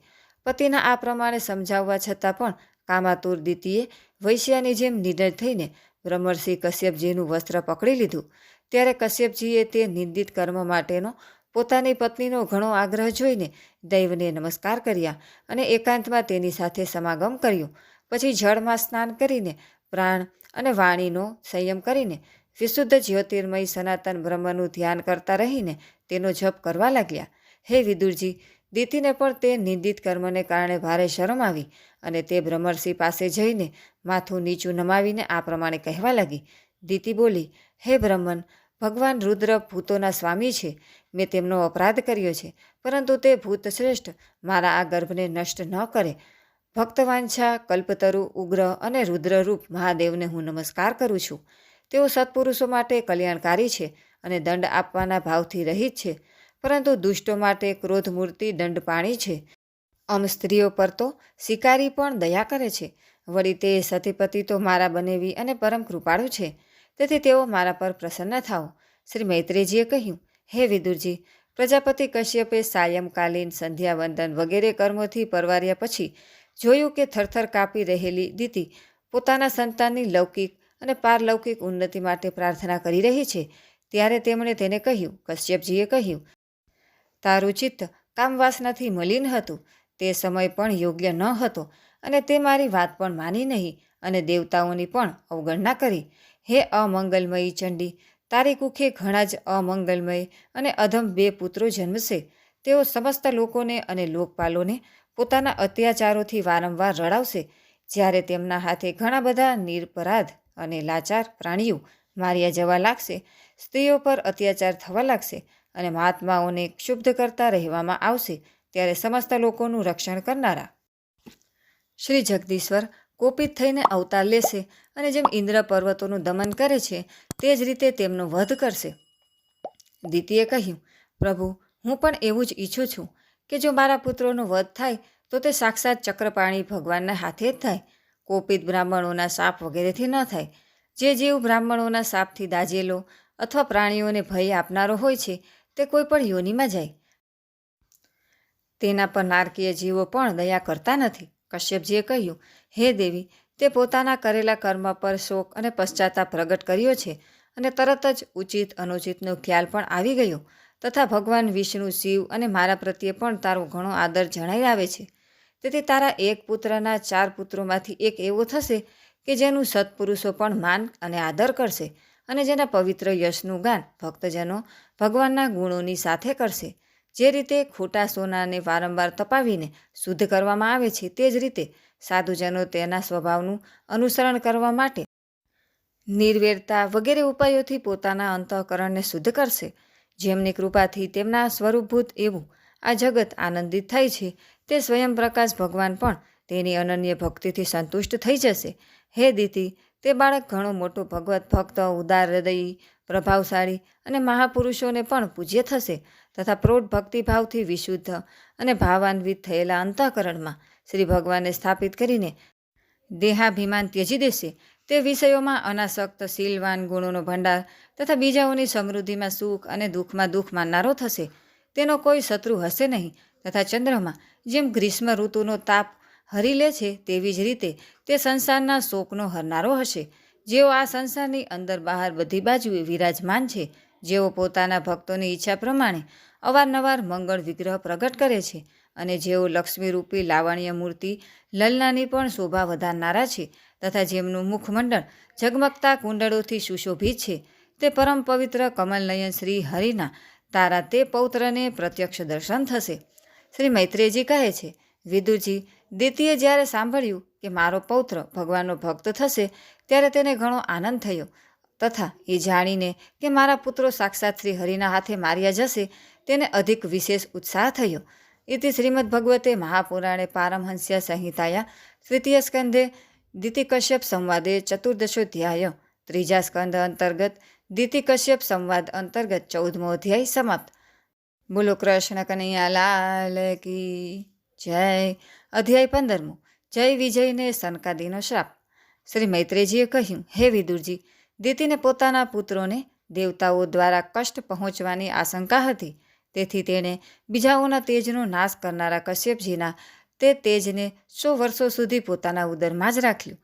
પતિના આ પ્રમાણે સમજાવવા છતાં પણ કામાતુર દિતિએ વૈશ્યાની જેમ નિડર થઈને બ્રહ્મર્ષિ કશ્યપજીનું વસ્ત્ર પકડી લીધું. ત્યારે કશ્યપજીએ તે નિંદિત કર્મ માટેનો પોતાની પત્નીનો ઘણો આગ્રહ જોઈને દૈવને નમસ્કાર કર્યા અને એકાંતમાં તેની સાથે સમાગમ કર્યો. પછી જળમાં સ્નાન કરીને પ્રાણ અને વાણીનો સંયમ કરીને વિશુદ્ધ જ્યોતિર્મય સનાતન બ્રહ્મનું ધ્યાન કરતા રહીને તેનો જપ કરવા લાગ્યા. હે વિદુરજી, દિતિને પણ તે નિંદિત કર્મને કારણે ભારે શરમ આવી અને તે બ્રહ્મર્ષિ પાસે જઈને માથું નીચું નમાવીને આ પ્રમાણે કહેવા લાગી. દિતિ બોલી, હે બ્રહ્મન, ભગવાન રુદ્ર ભૂતોના સ્વામી છે. મેં તેમનો અપરાધ કર્યો છે, પરંતુ તે ભૂત શ્રેષ્ઠ મારા આ ગર્ભને નષ્ટ ન કરે. ભક્તવાંછા, કલ્પતરુ, ઉગ્ર અને રુદ્રરૂપ મહાદેવને હું નમસ્કાર કરું છું. તેઓ સત્પુરુષો માટે કલ્યાણકારી છે અને દંડ આપવાના ભાવથી રહિત છે, પરંતુ દુષ્ટો માટે ક્રોધમૂર્તિ દંડપાણી છે. સ્ત્રીઓ પર તો શિકારી પણ દયા કરે છે. વળી તે સતીપતિ તો મારા બનેવી અને પરમ કૃપાળુ છે, તેથી તેઓ મારા પર પ્રસન્ન થાઓ. શ્રી મૈત્રેયજીએ કહ્યું, હે વિદુરજી, પ્રજાપતિ કશ્યપે સાયંકાલીન સંધ્યાવંદન વગેરે કર્મોથી પરવાર્યા પછી જોયું કે થરથર કાપી રહેલી દિતિ પોતાના સંતાનની લૌકિક અને પારલૌકિક ઉન્નતિ માટે પ્રાર્થના કરી રહી છે. ત્યારે તેમણે તેને કહ્યું, કશ્યપજીએ કહ્યું, તારું ચિત્ત કામવાસનાથી મલિન હતું. તે સમય પણ યોગ્ય ન હતો અને તે મારી વાત પણ માની નહીં અને દેવતાઓની પણ અવગણના કરી. હે અમંગલમયી ચંડી, તારી કુખે ઘણા જ અમંગલમય અને અધમ 2 પુત્રો જન્મશે. તેઓ સમસ્ત લોકોને અને લોકપાલોને પોતાના અત્યાચારોથી વારંવાર રડાવશે. જ્યારે તેમના હાથે ઘણા બધા નિરપરાધ અને લાચાર પ્રાણીઓ માર્યા જવા લાગશે, સ્ત્રીઓ પર અત્યાચાર થવા લાગશે અને મહાત્માઓને ક્ષુબ્ધ કરતા રહેવામાં આવશે, ત્યારે સમસ્ત લોકોનું રક્ષણ કરનારા શ્રી જગદીશ્વર કોપિત થઈને અવતાર લેશે અને જેમ ઇન્દ્ર પર્વતોનું દમન કરે છે તે જ રીતે તેમનો વધ કરશે. દિતિએ કહ્યું, પ્રભુ, હું પણ એવું જ ઈચ્છું છું કે જો મારા પુત્રોનો વધ થાય તો તે સાક્ષાત ચક્રપાણી ભગવાનના હાથે જ થાય. કોપિત બ્રાહ્મણોના શાપ વગેરેથી ન થાય. જે જીવ બ્રાહ્મણોના શાપથી દાઝેલો અથવા પ્રાણીઓને ભય આપનારો હોય છે તે કોઈ પણ યોનિમાં જાય. તેના પર નારકીય જીવો પણ દયા કરતા નથી. કશ્યપજીએ કહ્યું, હે દેવી, તે પોતાના કરેલા કર્મ પર શોક અને પશ્ચાતાપ પ્રગટ કર્યો છે અને તરત જ ઉચિત અનુચિતનો ખ્યાલ પણ આવી ગયો, તથા ભગવાન વિષ્ણુ, શિવ અને મારા પ્રત્યે પણ તારો ઘણો આદર જણાઈ આવે છે. તેથી તારા એક પુત્રના 4 પુત્રોમાંથી એક એવો થશે કે જેનું સત્પુરુષો પણ માન અને આદર કરશે અને જેના પવિત્ર યશનું ગાન ભક્તજનો ભગવાનના ગુણોની સાથે કરશે. જે રીતે ખોટા સોનાને વારંવાર તપાવીને શુદ્ધ કરવામાં આવે છે, તે જ રીતે સાધુજનો તેના સ્વભાવનું અનુસરણ કરવા માટે નિર્વેરતા વગેરે ઉપાયોથી પોતાના અંતઃકરણને શુદ્ધ કરશે. જેમની કૃપાથી તેમના સ્વરૂપભૂત એવું આ જગત આનંદિત થાય છે, તે સ્વયં પ્રકાશ ભગવાન પણ તેની અનન્ય ભક્તિથી સંતુષ્ટ થઈ જશે. હે દિતિ, તે બાળક ઘણો મોટો ભગવત ભક્ત, ઉદાર હૃદયી, પ્રભાવશાળી અને મહાપુરુષોને પણ પૂજ્ય થશે તથા પ્રૌઢ ભક્તિભાવથી વિશુદ્ધ અને ભાવાન્વિત થયેલા અંતઃકરણમાં શ્રી ભગવાનને સ્થાપિત કરીને દેહાભિમાન ત્યજી દેશે. તે વિષયોમાં અનાસક્ત, શીલવાન, ગુણોનો ભંડાર તથા બીજાઓની સમૃદ્ધિમાં સુખ અને દુઃખમાં દુઃખ માનનારો થશે. તેનો કોઈ શત્રુ હશે નહીં તથા ચંદ્રમાં જેમ ગ્રીષ્મ ઋતુનો તાપ હરી લે છે તેવી જ રીતે તે સંસારના શોકનો હરનારો હશે. જેઓ આ સંસારની અંદર બહાર બધી બાજુએ વિરાજમાન છે, જેઓ પોતાના ભક્તોની ઈચ્છા પ્રમાણે અવારનવાર મંગળ વિગ્રહ પ્રગટ કરે છે અને જેઓ લક્ષ્મીરૂપી લાવણ્ય મૂર્તિ લલનાની પણ શોભા વધારનારા છે તથા જેમનું મુખમંડળ ઝગમગતા કુંડળોથી સુશોભિત છે, તે પરમ પવિત્ર કમલનયન શ્રી હરિના તારા તે પૌત્રને પ્રત્યક્ષ દર્શન થશે. શ્રી મૈત્રેયજી કહે છે, વિદુરજી, દિતિએ જ્યારે સાંભળ્યું કે મારો પૌત્ર ભગવાનનો ભક્ત થશે ત્યારે તેને ઘણો આનંદ થયો તથા એ જાણીને કે મારા પુત્રો સાક્ષાત શ્રી હરિના હાથે માર્યા જશે તેને અધિક વિશેષ ઉત્સાહ થયો. ઇતિ શ્રીમદ્ભગવતે મહાપુરાણે પારમહંસ્ય સંહિતાયા તૃતીય સ્કંધે દિતિકશ્યપ સંવાદે ચતુર્દશોધ્યાય. ત્રીજા સ્કંધ અંતર્ગત દિતિકશ્યપ સંવાદ અંતર્ગત 14મો અધ્યાય સમાપ્ત. બોલો કૃષ્ણ કનૈયા લાલ કી જય. અધ્યાય 15મો. જય વિજયને સનકાદીનો શ્રાપ. શ્રી મૈત્રેયજીએ કહ્યું, હે વિદુરજી, દિતિને પોતાના પુત્રોને દેવતાઓ દ્વારા કષ્ટ પહોંચવાની આશંકા હતી. તેથી તેણે બીજાઓના તેજનો નાશ કરનારા કશ્યપજીના તે તેજને 100 વર્ષો સુધી પોતાના ઉદરમાં જ રાખ્યું.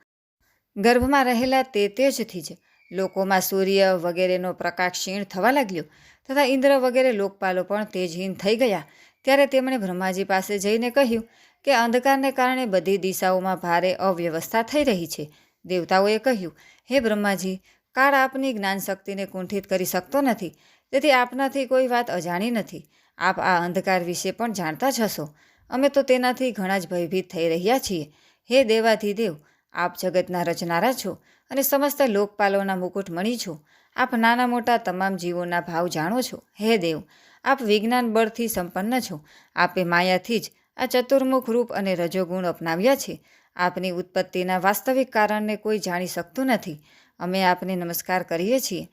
ગર્ભમાં રહેલા તે તેજથી જ લોકોમાં સૂર્ય વગેરેનો પ્રકાશ ક્ષીણ થવા લાગ્યો તથા ઇન્દ્ર વગેરે લોકપાલો પણ તેજહીન થઈ ગયા. ત્યારે તેમણે બ્રહ્માજી પાસે જઈને કહ્યું કે અંધકારને કારણે બધી દિશાઓમાં ભારે અવ્યવસ્થા થઈ રહી છે. દેવતાઓએ કહ્યું, હે બ્રહ્માજી, કાળ આપની જ્ઞાન શક્તિને કુંઠિત કરી શકતો નથી, તેથી આપનાથી કોઈ વાત અજાણી નથી. આપ આ અંધકાર વિશે પણ જાણતા જ હશો. અમે તો તેનાથી ઘણા જ ભયભીત થઈ રહ્યા છીએ. હે દેવાધિદેવ, આપ જગતના રચનારા છો અને સમસ્ત લોકપાલોના મુકુટમણિ છો. આપ નાના મોટા તમામ જીવોના ભાવ જાણો છો. હે દેવ, આપ વિજ્ઞાન બળથી સંપન્ન છો. આપે માયાથી જ આ ચતુર્મુખ રૂપ અને રજોગુણ અપનાવ્યા છે. આપની ઉત્પત્તિના વાસ્તવિક કારણને કોઈ જાણી શકતું નથી. અમે આપને નમસ્કાર કરીએ છીએ.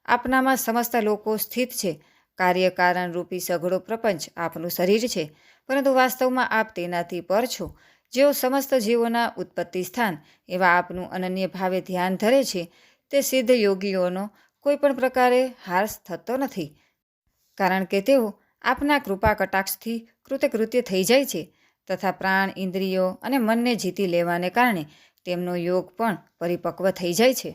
આપનામાં સમસ્ત લોકો સ્થિત છે. કાર્યકારણ રૂપી સઘળો પ્રપંચ આપનું શરીર છે, પરંતુ વાસ્તવમાં આપ તેનાથી પર છો. જેઓ સમસ્ત જીવોના ઉત્પત્તિ સ્થાન એવા આપનું અનન્ય ભાવે ધ્યાન ધરે છે, તે સિદ્ધ યોગીઓનો કોઈ પણ પ્રકારે હાસ થતો નથી, કારણ કે તેઓ આપના કૃપા કટાક્ષથી કૃતકૃત્ય થઈ જાય છે તથા પ્રાણ, ઇન્દ્રિયો અને મનને જીતી લેવાને કારણે તેમનો યોગ પણ પરિપક્વ થઈ જાય છે.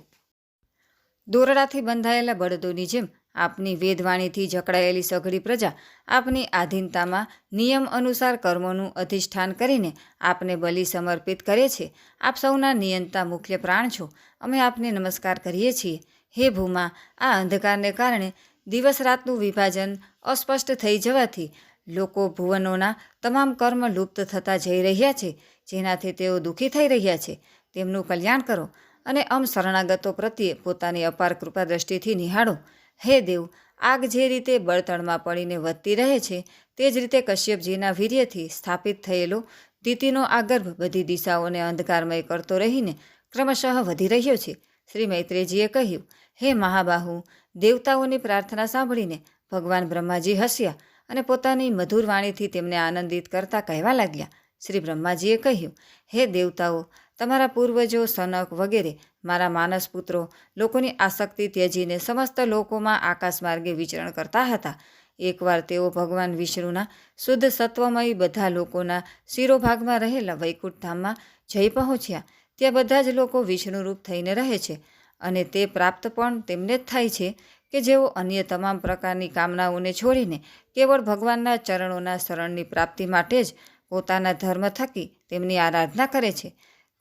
દોરડાથી બંધાયેલા બળદોની જેમ આપની વેદવાણીથી જકડાયેલી સઘળી પ્રજા આપની આધીનતામાં નિયમ અનુસાર કર્મોનું અધિષ્ઠાન કરીને આપને બલિ સમર્પિત કરે છે. આપ સૌના નિયંતા મુખ્ય પ્રાણ છો. અમે આપને નમસ્કાર કરીએ છીએ. હે ભૂમા, આ અંધકારને કારણે દિવસ રાતનું વિભાજન અસ્પષ્ટ થઈ જવાથી લોકો ભુવનોના તમામ કર્મ લુપ્ત થતા જઈ રહ્યા છે, જેનાથી તેઓ દુઃખી થઈ રહ્યા છે. તેમનું કલ્યાણ કરો અને શરણાગતો પ્રત્યે પોતાની અપાર કૃપા દ્રષ્ટિથી નિહાળો. હે દેવ, આગ જે રીતે બળતણમાં પડીને વધતી રહે છે, તે જ રીતે કશ્યપજીના વીર્યથી સ્થાપિત થયેલો દિતિનો આ ગર્ભ બધી દિશાઓને અંધકારમય કરતો રહીને ક્રમશઃ વધી રહ્યો છે. શ્રી મૈત્રેયજીએ કહ્યું, હે મહાબાહુ, દેવતાઓની પ્રાર્થના સાંભળીને ભગવાન બ્રહ્માજી હસ્યા અને પોતાની મધુર વાણીથી તેમને આનંદિત કરતા કહેવા લાગ્યા. શ્રી બ્રહ્માજીએ કહ્યું, હે દેવતાઓ, તમારા પૂર્વજો સનક વગેરે મારા માનસ પુત્રો લોકોની આસક્તિ ત્યજીને સમસ્ત લોકોમાં આકાશ માર્ગે વિચરણ કરતા હતા. એકવાર તેઓ ભગવાન વિષ્ણુના શુદ્ધ સત્વમય બધા લોકોના શિરોભાગમાં રહેલા વૈકુંઠ ધામમાં જઈ પહોંચ્યા. ત્યાં બધા જ લોકો વિષ્ણુરૂપ થઈને રહે છે અને તે પ્રાપ્ત પણ તેમને જ થાય છે કે જેઓ અન્ય તમામ પ્રકારની કામનાઓને છોડીને કેવળ ભગવાનના ચરણોના શરણની પ્રાપ્તિ માટે જ પોતાના ધર્મ થકી તેમની આરાધના કરે છે.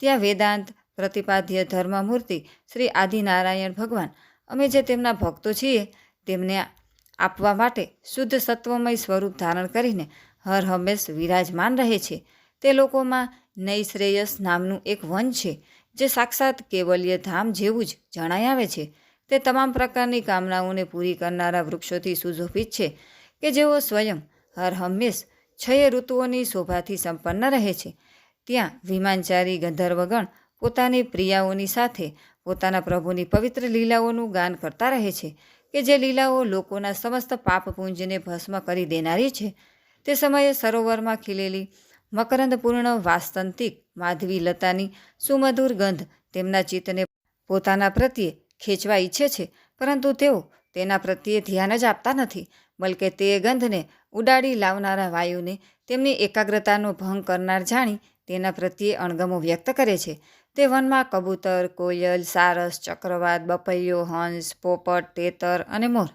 ત્યાં વેદાંત પ્રતિપાદ્ય ધર્મમૂર્તિ શ્રી આદિનારાયણ ભગવાન, અમે જે તેમના ભક્તો છીએ, તેમને આપવા માટે શુદ્ધ સત્વમય સ્વરૂપ ધારણ કરીને હર હંમેશ વિરાજમાન રહે છે. તે લોકોમાં નૈશ્રેયસ નામનું એક વન છે, જે સાક્ષાત કેવલ્ય ધામ જેવું જ જણાઈ આવે છે. તે તમામ પ્રકારની કામનાઓને પૂરી કરનારા વૃક્ષોથી સુશોભિત છે કે જેઓ સ્વયં હર હંમેશ 6 ઋતુઓની શોભાથી સંપન્ન રહે છે. ત્યાં વિમાનચારી ગંધર્વગણ પોતાની પ્રિયાઓની સાથે પોતાના પ્રભુની પવિત્ર લીલાઓનું ગાન કરતા રહે છે કે જે લીલાઓ લોકોના સમસ્ત પાપપુંજને ભસ્મ કરી દેનારી છે. તે સમયે સરોવરમાં ખીલેલી મકરંદપૂર્ણ વાસંતિક માધવી લતાની સુમધુર ગંધ તેમના ચિત્તને પોતાના પ્રત્યે ખેંચવા ઈચ્છે છે, પરંતુ તેઓ તેના પ્રત્યે ધ્યાન જ આપતા નથી, બલકે તે ગંધને ઉડાડી લાવનારા વાયુને તેમની એકાગ્રતાનો ભંગ કરનાર જાણી તેના પ્રત્યે અણગમો વ્યક્ત કરે છે. તે વનમાં કબૂતર, કોયલ, સારસ, ચક્રવાત, બપૈયો, હંસ, પોપટ, તેતર અને મોર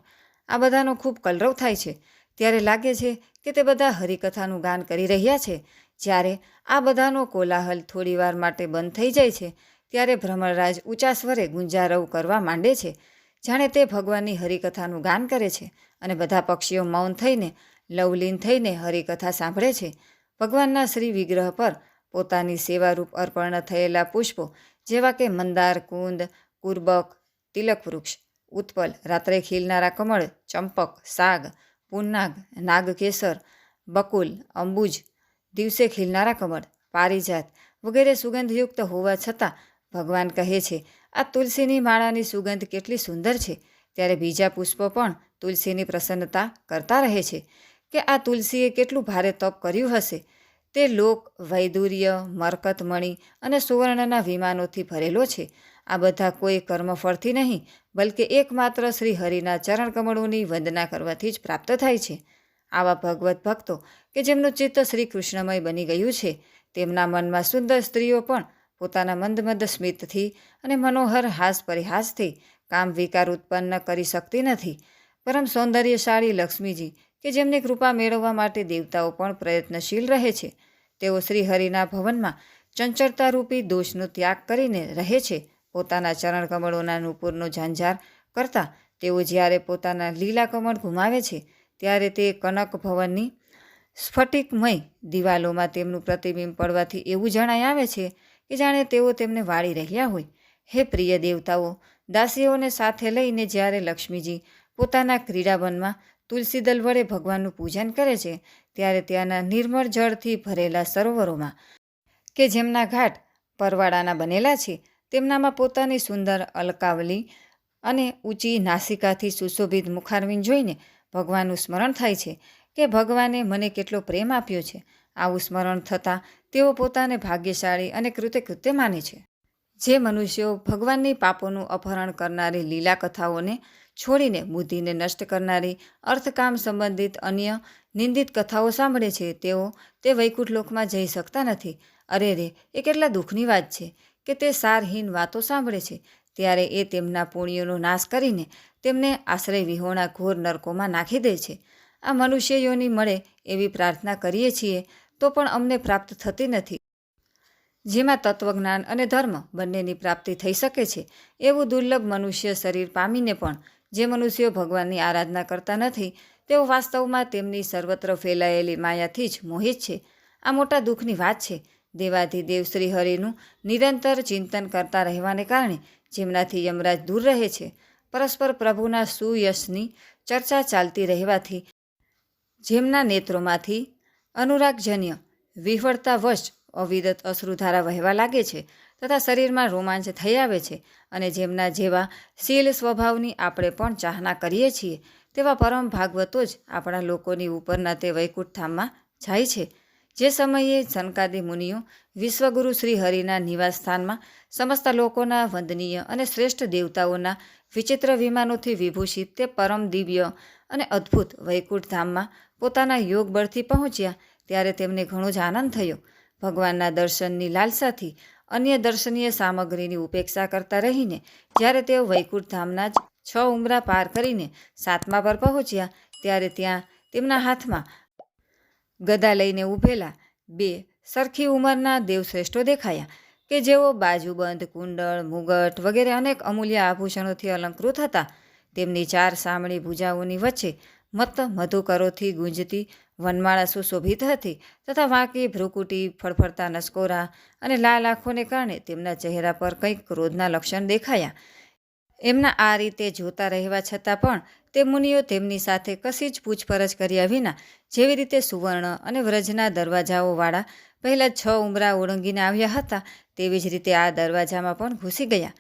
આ બધાનો ખૂબ કલરવ થાય છે. ત્યારે લાગે છે કે તે બધા હરિકથાનું ગાન કરી રહ્યા છે. જ્યારે આ બધાનો કોલાહલ થોડીવાર માટે બંધ થઈ જાય છે, ત્યારે ભ્રમરરાજ ઊંચા સ્વરે ગુંજારવ કરવા માંડે છે, જાણે તે ભગવાનની હરિકથાનું ગાન કરે છે, અને બધા પક્ષીઓ મૌન થઈને લવલીન થઈને હરિકથા સાંભળે છે. ભગવાનના શ્રી વિગ્રહ પર પોતાની સેવારૂપ અર્પણ થયેલા પુષ્પો જેવા કે મંદાર, કુંદ, કુર્બક, તિલક વૃક્ષ, ઉત્પલ, રાત્રે ખીલનારા કમળ, ચંપક, સાગ, પુન્નાગ, નાગકેસર, બકુલ, અંબુજ, દિવસે ખીલનારા કમળ, પારિજાત વગેરે સુગંધયુક્ત હોવા છતાં ભગવાન કહે છે, આ તુલસીની માળાની સુગંધ કેટલી સુંદર છે. ત્યારે બીજા પુષ્પો પણ તુલસીની પ્રસન્નતા કરતા રહે છે કે આ તુલસીએ કેટલું ભારે તપ કર્યું હશે. તે લોક વૈદુર્ય, મરકતમણી અને સુવર્ણના વિમાનોથી ભરેલો છે. આ બધા કોઈ કર્મફળથી નહીં, બલકે એકમાત્ર શ્રી હરિના ચરણકમળોની વંદના કરવાથી જ પ્રાપ્ત થાય છે. આવા ભગવત ભક્તો કે જેમનું ચિત્ત શ્રી કૃષ્ણમય બની ગયું છે, તેમના મનમાં સુંદર સ્ત્રીઓ પણ પોતાના મંદ સ્મિતથી અને મનોહર હાસ પરિહાસથી કામ વિકાર ઉત્પન્ન કરી શકતી નથી. પરમ સૌંદર્યશાળી લક્ષ્મીજી કે જેમની કૃપા મેળવવા માટે દેવતાઓ પણ પ્રયત્નશીલ રહે છે. તેઓ શ્રીહરિના ભવનમાં ચંચળતારૂપી દોષનો ત્યાગ કરીને રહે છે. પોતાના ચરણકમળોના નૂપુરનો ઝાંઝાર કરતા તેઓ જ્યારે પોતાના લીલા કમળ ઘુમાવે છે ત્યારે તે કનક ભવનની સ્ફટિકમય દિવાલોમાં તેમનું પ્રતિબિંબ પડવાથી એવું જણાઈ આવે છે કે જાણે તેઓ તેમને વાળી રહ્યા હોય. હે પ્રિય દેવતાઓ, દાસીઓને સાથે લઈને જ્યારે લક્ષ્મીજી પોતાના ક્રીડાવનમાં તુલસીદલ વડે ભગવાનનું પૂજન કરે છે ત્યારે ત્યાંના નિર્મળ જળથી ભરેલા સરોવરોમાં કે જેમના ઘાટ પરવાળાના બનેલા છે તેમનામાં પોતાની સુંદર અલકાવલી અને ઊંચી નાસિકાથી સુશોભિત મુખારવિંદ જોઈને ભગવાનનું સ્મરણ થાય છે કે ભગવાને મને કેટલો પ્રેમ આપ્યો છે. આવું સ્મરણ થતાં તેઓ પોતાને ભાગ્યશાળી અને કૃતકૃત્ય માને છે. જે મનુષ્યો ભગવાનની પાપોનું અપહરણ કરનારી લીલા કથાઓને છોડીને બુદ્ધિને નષ્ટ કરનારી અર્થકામ સંબંધિત અન્ય નિંદિત કથાઓ સાંભળે છે તેઓ તે વૈકુંઠ લોકમાં જઈ શકતા નથી. અરે રે, એ કેટલા દુઃખની વાત છે કે તે સારહીન વાતો સાંભળે છે ત્યારે એ તેમના પુણ્યોનો નાશ કરીને તેમને આશ્રય વિહોણા ઘોર નરકોમાં નાખી દે છે. આ મનુષ્ય યોનિ મળે એવી પ્રાર્થના કરીએ છીએ તો પણ અમને પ્રાપ્ત થતી નથી. જેમાં તત્વજ્ઞાન અને ધર્મ બંનેની પ્રાપ્તિ થઈ શકે છે એવું દુર્લભ મનુષ્ય શરીર પામીને પણ જે મનુષ્યો ભગવાનની આરાધના કરતા નથી તેઓ વાસ્તવમાં તેમની સર્વત્ર ફેલાયેલી માયાથી જ મોહિત છે. આ મોટા દુઃખની વાત છે. દેવાધિદેવ શ્રીહરિનું નિરંતર ચિંતન કરતા રહેવાને કારણે જેમનાથી યમરાજ દૂર રહે છે, પરસ્પર પ્રભુના સુયશની ચર્ચા ચાલતી રહેવાથી જેમના નેત્રોમાંથી અનુરાગજન્ય વિહવળતાવશ અવિરત અશ્રુધારા વહેવા લાગે છે તથા શરીરમાં રોમાંચ થઈ આવે છે અને જેમના જેવા શીલ સ્વભાવની આપણે પણ ચાહના કરીએ છીએ તેવા પરમ ભાગવતો જ આપણા લોકોની ઉપરના તે વૈકુંઠ ધામમાં જાય છે. જે સમયે સનકાદી મુનિઓ વિશ્વગુરુ શ્રી હરિના નિવાસ સ્થાનમાં સમસ્ત લોકોના વંદનીય અને શ્રેષ્ઠ દેવતાઓના વિચિત્ર વિમાનોથી વિભૂષિત તે પરમ દિવ્ય અને અદ્ભુત વૈકુંઠ ધામમાં પોતાના યોગ બળથી પહોંચ્યા ત્યારે તેમને ઘણો જ આનંદ થયો. ભગવાનના દર્શનની લાલસાથી અન્ય દર્શનીય સામગ્રીની ઉપેક્ષા કરતા રહીને જ્યારે તેઓ વૈકુંઠ ધામના જ 6 ઉંબરા પાર કરીને 7મા પર પહોંચ્યા ત્યારે ત્યાં તેમના હાથમાં ગદા લઈને ઊભેલા 2 સરખી ઉંમરના દેવશ્રેષ્ઠો દેખાયા કે જેઓ બાજુબંધ, કુંડળ, મુગટ વગેરે અનેક અમૂલ્ય આભૂષણોથી અલંકૃત હતા. તેમની 4 સામળી ભુજાઓની વચ્ચે મત મધુકરોથી ગુંજતી વનમાળા સુશોભિત હતી તથા વાંકી ભ્રુકુટી, ફળફળતા નસકોરા અને લાલ આંખોને કારણે તેમના ચહેરા પર કંઈક ક્રોધના લક્ષણ દેખાયા. એમના આ રીતે જોતા રહેવા છતાં પણ તે મુનિઓ તેમની સાથે કશી જ પૂછપરછ કર્યા વિના જેવી રીતે સુવર્ણ અને વ્રજના દરવાજાઓવાળા પહેલાં 6 ઉંબરા ઓળંગીને આવ્યા હતા તેવી જ રીતે આ દરવાજામાં પણ ઘૂસી ગયા.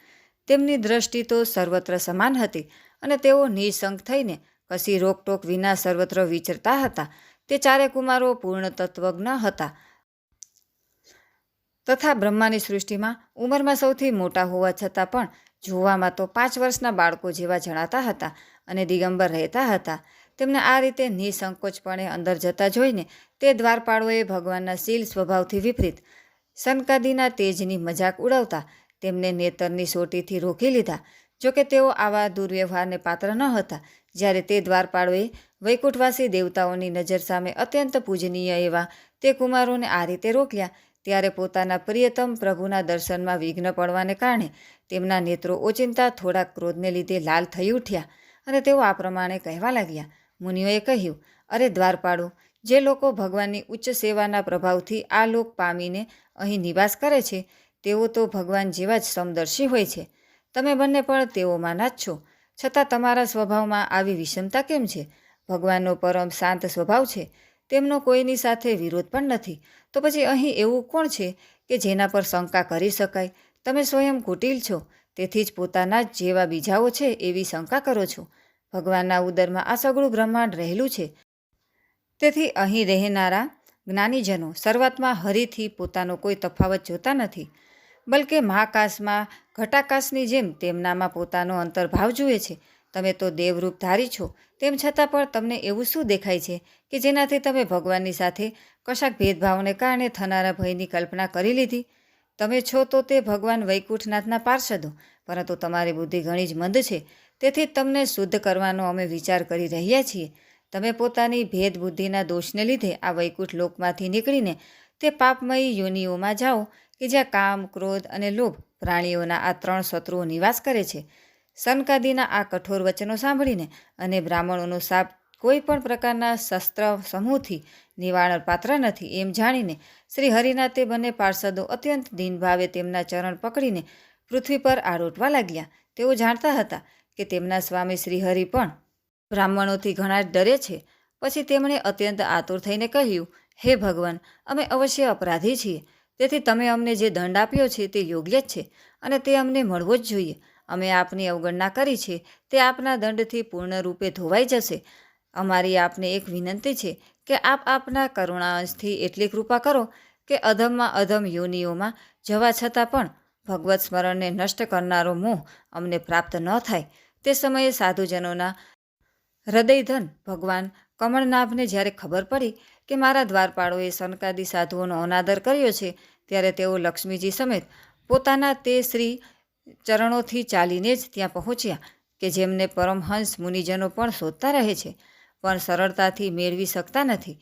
તેમની દ્રષ્ટિ તો સર્વત્ર સમાન હતી અને તેઓ નિઃશંક થઈને કશી રોકટોક વિના સર્વત્ર વિચરતા હતા. તે 4 કુમારો પૂર્ણ તત્વજ્ઞ હતા તથા બ્રહ્માની સૃષ્ટિમાં ઉંમરમાં સૌથી મોટા હોવા છતાં પણ જોવામાં તો 5 વર્ષના બાળકો જેવા જણાતા હતા અને દિગંબર રહેતા હતા. તેમને આ રીતે નિસંકોચપણે અંદર જતા જોઈને તે દ્વારપાળોએ ભગવાનના શીલ સ્વભાવથી વિપરીત સનકાદીના તેજની મજાક ઉડાવતા તેમને નેતરની સોટીથી રોકી લીધા. જોકે તેઓ આવા દુર્વ્યવહારને પાત્ર ન હતા. જ્યારે તે દ્વારપાળોએ વૈકુંઠવાસી દેવતાઓની નજર સામે અત્યંત પૂજનીય એવા તે કુમારોને આ રીતે રોક્યા ત્યારે પોતાના પ્રિયતમ પ્રભુના દર્શનમાં વિઘ્ન પડવાને કારણે તેમના નેત્રો ઓચિંતા થોડાક ક્રોધને લીધે લાલ થઈ ઉઠ્યા અને તેઓ આ પ્રમાણે કહેવા લાગ્યા. મુનિઓએ કહ્યું, અરે દ્વારપાળો, જે લોકો ભગવાનની ઉચ્ચ સેવાના પ્રભાવથી આ લોક પામીને અહીં નિવાસ કરે છે તેઓ તો ભગવાન જેવા જ સમદર્શી હોય છે. તમે બંને પણ તેઓમાંના જ છો, છતાં તમારા સ્વભાવમાં આવી વિષમતા કેમ છે? ભગવાનનો પરમ શાંત સ્વભાવ છે, તેમનો કોઈની સાથે વિરોધ પણ નથી. તો પછી અહીં એવું કોણ છે કે જેના પર શંકા કરી શકાય? તમે સ્વયં કુટિલ છો, તેથી જ પોતાના જ જેવા બીજાઓ છે એવી શંકા કરો છો. ભગવાનના ઉદરમાં આ સઘળું બ્રહ્માંડ રહેલું છે. તેથી અહીં રહેનારા જ્ઞાનીજનો શરૂઆતમાં હરિથી પોતાનો કોઈ તફાવત જોતા નથી, બલકે મહાકાશમાં ઘટાકાશની જેમ તેમનામાં પોતાનો અંતર્ભાવ જુએ છે. તમે તો દેવરૂપ ધારી છો, તેમ છતાં પણ તમને એવું શું દેખાય છે કે જેનાથી તમે ભગવાનની સાથે કશાક ભેદભાવને કારણે થનારા ભયની કલ્પના કરી લીધી? તમે છો તો તે ભગવાન વૈકુંઠનાથના પાર્ષદો, પરંતુ તમારી બુદ્ધિ ઘણી જ મંદ છે. તેથી જ તમને શુદ્ધ કરવાનો અમે વિચાર કરી રહ્યા છીએ. તમે પોતાની ભેદ બુદ્ધિના દોષને લીધે આ વૈકુંઠ લોકમાંથી નીકળીને તે પાપમયી યોનિઓમાં જાઓ કે જ્યાં કામ, ક્રોધ અને લોભ પ્રાણીઓના આ 3 શત્રુઓ નિવાસ કરે છે. સનકાદીના આ કઠોર વચનો સાંભળીને અને બ્રાહ્મણોનો શાપ કોઈ પણ પ્રકારના શસ્ત્ર સમૂહથી નિવારણ પાત્ર નથી એમ જાણીને શ્રી હરિના તે બંને પાર્ષદો અત્યંત દીનભાવે તેમના ચરણ પકડીને પૃથ્વી પર આરોટવા લાગ્યા. તેઓ જાણતા હતા કે તેમના સ્વામી શ્રી હરિ પણ બ્રાહ્મણોથી ઘણા જ ડરે છે. પછી તેમણે અત્યંત આતુર થઈને કહ્યું, હે ભગવાન, અમે અવશ્ય અપરાધી છીએ, તેથી તમે અમને જે દંડ આપ્યો છે તે યોગ્ય જ છે અને તે અમને મળવો જ જોઈએ. અમે આપની અવગણના કરી છે તે આપના દંડથી પૂર્ણ રૂપે ધોવાઈ જશે. અમારી આપને એક વિનંતી છે કે આપ આપના કરુણાંશથી એટલી કૃપા કરો કે અધમમાં અધમ યોનિઓમાં જવા છતાં પણ ભગવત સ્મરણને નષ્ટ કરનારો મોહ અમને પ્રાપ્ત ન થાય. તે સમયે સાધુજનોના હૃદયધન ભગવાન કમળનાભને જ્યારે ખબર પડી કે મારા દ્વારપાળોએ સનકાદી સાધુઓનો અનાદર કર્યો છે, ત્યારે તેઓ લક્ષ્મીજી સમેત પોતાના તે શ્રી ચરણોથી ચાલીને જ ત્યાં પહોંચ્યા કે જેમને પરમહંસ મુનિજનો પણ શોધતા રહે છે, પણ સરળતાથી મેળવી શકતા નથી.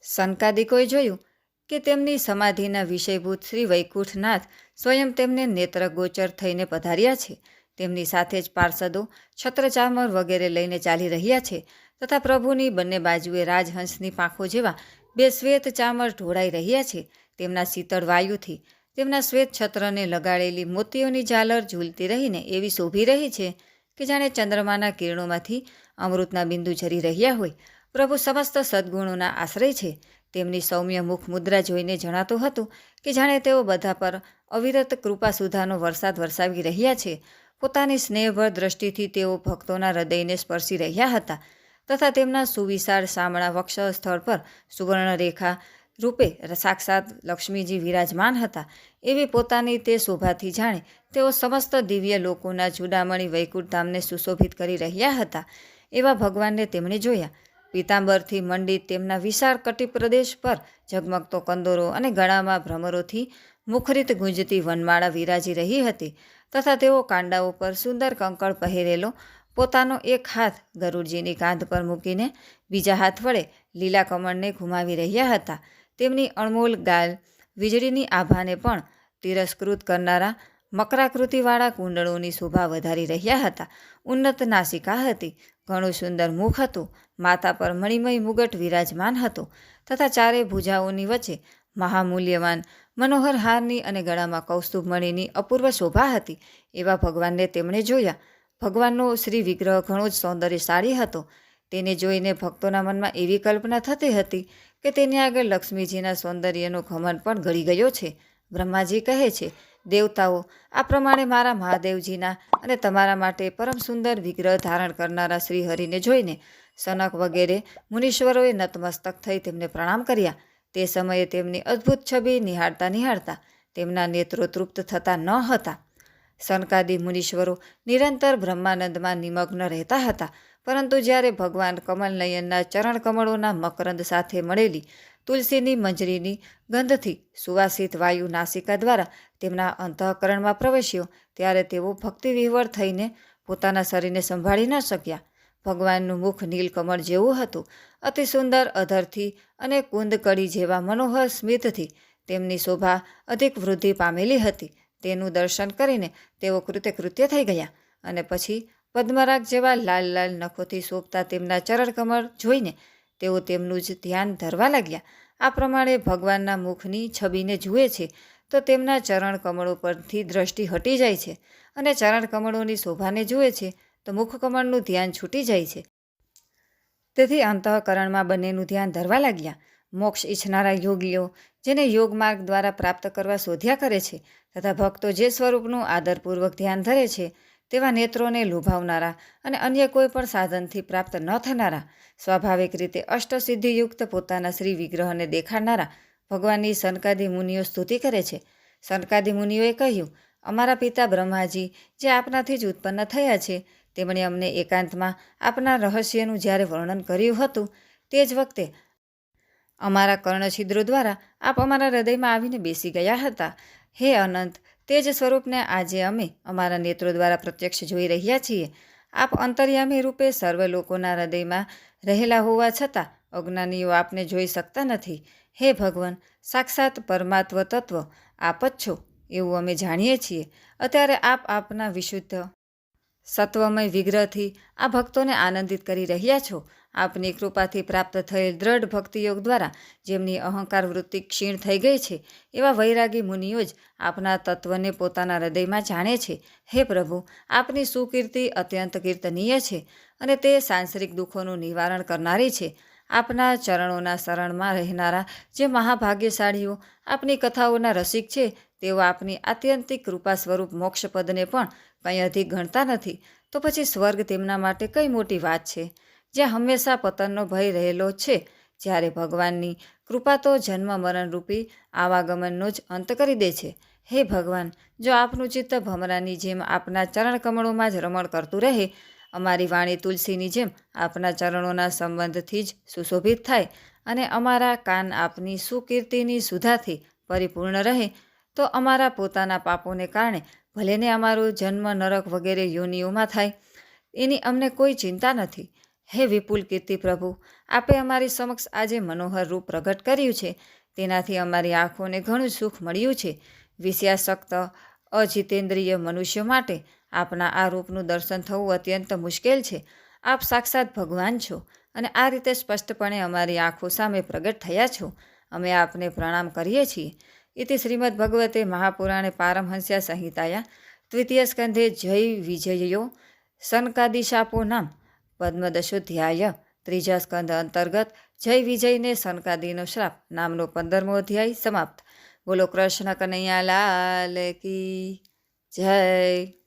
સનકાદિકોએ જોયું કે તેમની સમાધિના વિષયભૂત શ્રી વૈકુંઠનાથ સ્વયં તેમને નેત્રગોચર થઈને પધાર્યા છે. તેમની સાથે જ પાર્ષદો છત્રચામર વગેરે લઈને ચાલી રહ્યા છે તથા પ્રભુની બંને બાજુએ રાજહંસની પાંખો જેવા 2 શ્વેત ચામર ઢોળાઈ રહ્યા છે. તેમના શીતળ વાયુથી તેમના શ્વેત છત્રને લગાડેલી મોતીઓની ઝાલર ઝૂલતી રહીને એવી શોભી રહી છે કે જાણે ચંદ્રમાના કિરણોમાંથી અમૃતના બિંદુ ઝરી રહ્યા હોય. પ્રભુ સમસ્ત સદ્ગુણોના આશ્રય છે. તેમની સૌમ્ય મુખ મુદ્રા જોઈને જણાતું હતું કે જાણે તેઓ બધા પર અવિરત કૃપા સુધાનો વરસાદ વરસાવી રહ્યા છે. પોતાની સ્નેહભર દ્રષ્ટિથી તેઓ ભક્તોના હૃદયને સ્પર્શી રહ્યા હતા તથા તેમના સુવિશાળ સામણા વક્ષ સ્થળ પર સુવર્ણ રેખા રૂપે સાક્ષાત લક્ષ્મીજી વિરાજમાન હતા. એવી પોતાની તે શોભાથી જાણે તેઓ સમસ્ત દિવ્ય લોકોના ચૂડામણી વૈકુંઠ ધામને સુશોભિત કરી રહ્યા હતા. એવા ભગવાનને તેમણે જોયા. પીતાંબરથી મંડિત તેમના વિશાળ કટી પ્રદેશ પર ઝગમગતો કંદોરો અને ગળામાં ભ્રમરોથી મુખરિત ગુંજતી વનમાળા વિરાજી રહી હતી તથા તેઓ કાંડાઓ પર સુંદર કંકળ પહેરેલો પોતાનો એક હાથ ગરુડજીની કાંધ પર મૂકીને બીજા હાથ વડે લીલા કમળને ઘુમાવી રહ્યા હતા. તેમની અણમોલ ગાલ વીજળીની આભાને પણ તિરસ્કૃત કરનારા મકરાકૃતિવાળા કુંડળોની શોભા વધારી રહ્યા હતા. ઉન્નત નાસિકા હતી, ઘણું સુંદર મુખ હતું, માથા પર મણિમય મુગટ વિરાજમાન હતો તથા ચારે ભુજાઓની વચ્ચે મહામૂલ્યવાન મનોહર હારની અને ગળામાં કૌસ્તુભ મણિની અપૂર્વ શોભા હતી. એવા ભગવાનને તેમણે જોયા. ભગવાનનો શ્રી વિગ્રહ ઘણો જ સૌંદર્યશાળી હતો. તેને જોઈને ભક્તોના મનમાં એવી કલ્પના થતી હતી કે તેની આગળ લક્ષ્મીજીના સૌંદર્યનો ઘમંડ પણ ગળી ગયો છે. બ્રહ્માજી કહે છે, દેવતાઓ, આ પ્રમાણે મારા મહાદેવજીના અને તમારા માટે પરમ સુંદર વિગ્રહ ધારણ કરનારા શ્રી હરિને જોઈને સનક વગેરે મુનીશ્વરોએ નતમસ્તક થઈ તેમને પ્રણામ કર્યા. તે સમયે તેમની અદ્ભુત છબી નિહાળતા નિહાળતા તેમના નેત્રો તૃપ્ત થતા ન હતા. સનકાદી મુનીશ્વરો નિરંતર બ્રહ્માનંદમાં નિમગ્ન રહેતા હતા, પરંતુ જ્યારે ભગવાન કમલનયનના ચરણ કમળોના મકરંદ સાથે મળેલી તુલસીની મંજરીની ગંધથી સુવાસિત વાયુ નાસિકા દ્વારા તેમના અંતઃકરણમાં પ્રવેશ્યો, ત્યારે તેઓ ભક્તિવિહ્વળ થઈને પોતાના શરીરને સંભાળી ન શક્યા. ભગવાનનું મુખ નીલકમળ જેવું હતું. અતિ સુંદર અધરથી અને કુંદકડી જેવા મનોહર સ્મિતથી તેમની શોભા અધિક વૃદ્ધિ પામેલી હતી. તેનું દર્શન કરીને તેઓ કૃત્ય થઈ ગયા અને પછી પદ્મરાગ જેવા લાલ લાલ નખોથી શોભતા તેમના ચરણકમળ જોઈને તેઓ તેમનું જ ધ્યાન ધરવા લાગ્યા. આ પ્રમાણે ભગવાનના મુખની છબીને જુએ છે તો તેમના ચરણકમળો પરથી દ્રષ્ટિ હટી જાય છે અને ચરણકમળોની શોભાને જુએ છે તો મુખકમળનું ધ્યાન છૂટી જાય છે. તેથી અંતઃકરણમાં બંનેનું ધ્યાન ધરવા લાગ્યા. મોક્ષ ઈચ્છનારા યોગીઓ જેને યોગ માર્ગ દ્વારા પ્રાપ્ત કરવા શોધ્યા કરે છે તથા ભક્તો જે સ્વરૂપનું આદરપૂર્વક ધ્યાન ધરે છે તેવા નેત્રોને લોભાવનારા અને અન્ય કોઈ પણ સાધનથી પ્રાપ્ત ન થનારા, સ્વાભાવિક રીતે અષ્ટસિદ્ધિયુક્ત પોતાના શ્રી વિગ્રહને દેખાડનારા ભગવાનની સનકાદી મુનિઓ સ્તુતિ કરે છે. સનકાદી મુનિઓએ કહ્યું, અમારા પિતા બ્રહ્માજી જે આપનાથી જ ઉત્પન્ન થયા છે, તેમણે અમને એકાંતમાં આપના રહસ્યનું જ્યારે વર્ણન કર્યું હતું તે જ વખતે અમારા કર્ણછિદ્રો દ્વારા આપ અમારા હૃદયમાં આવીને બેસી ગયા હતા. હે અનંત, તે જ સ્વરૂપને આજે અમે અમારા નેત્રો દ્વારા પ્રત્યક્ષ જોઈ રહ્યા છીએ. આપ અંતર્યામી રૂપે સર્વ લોકોના હૃદયમાં રહેલા હોવા છતાં અજ્ઞાનીઓ આપને જોઈ શકતા નથી. હે ભગવાન, સાક્ષાત પરમાત્મ તત્વ આપ જ છો એવું અમે જાણીએ છીએ. અત્યારે આપ આપના વિશુદ્ધ સત્વમય વિગ્રહથી આ ભક્તોને આનંદિત કરી રહ્યા છો. આપની કૃપાથી પ્રાપ્ત થયેલ દ્રઢ ભક્તિયોગ દ્વારા જેમની અહંકાર વૃત્તિ ક્ષીણ થઈ ગઈ છે એવા વૈરાગી મુનિઓ જ આપના તત્વને પોતાના હૃદયમાં જાણે છે. હે પ્રભુ, આપની સુકીર્તિ અત્યંત કીર્તનીય છે અને તે સાંસારિક દુઃખોનું નિવારણ કરનારી છે. આપના ચરણોના શરણમાં રહેનારા જે મહાભાગ્યશાળીઓ આપની કથાઓના રસિક છે તેઓ આપની આત્યંતિક કૃપા સ્વરૂપ મોક્ષપદને પણ કંઈ અધિક ગણતા નથી. તો પછી સ્વર્ગ તેમના માટે કઈ મોટી વાત છે, જ્યાં હંમેશા પતનનો ભય રહેલો છે. જ્યારે ભગવાનની કૃપા તો જન્મ મરણરૂપી આવાગમનનો જ અંત કરી દે છે. હે ભગવાન, જો આપનું ચિત્ત ભમરાની જેમ આપના ચરણકમળોમાં જ રમણ કરતું રહે, અમારી વાણી તુલસીની જેમ આપના ચરણોના સંબંધથી જ સુશોભિત થાય અને અમારા કાન આપની સુકીર્તિની સુધાથી પરિપૂર્ણ રહે, તો અમારા પોતાના પાપોને કારણે ભલેને અમારો જન્મ નરક વગેરે યોનિઓમાં થાય, એની અમને કોઈ ચિંતા નથી. હે વિપુલ કીર્તિ પ્રભુ, આપે અમારી સમક્ષ આજે મનોહર રૂપ પ્રગટ કર્યું છે, તેનાથી અમારી આંખોને ઘણું સુખ મળ્યું છે. વિષયાસક્ત અજિતેન્દ્રિય મનુષ્ય માટે આપના આ રૂપનું દર્શન થવું અત્યંત મુશ્કેલ છે. આપ સાક્ષાત ભગવાન છો અને આ રીતે સ્પષ્ટપણે અમારી આંખો સામે પ્રગટ થયા છો. અમે આપને પ્રણામ કરીએ છીએ. ઇતિ શ્રીમદ્ ભગવતે મહાપુરાણે પારમહંસ્યા સંહિતાયા દ્વિતીય સ્કંધે જય વિજયો સનકાદિશાપો નામ પદ્મદશોધ્યાય ત્રીજા સ્કંધ અંતર્ગત જય વિજયને સનકાદિનો શ્રાપ નામનો 15મો અધ્યાય સમાપ્ત. બોલો કૃષ્ણ કનૈયા લાલ કી જય.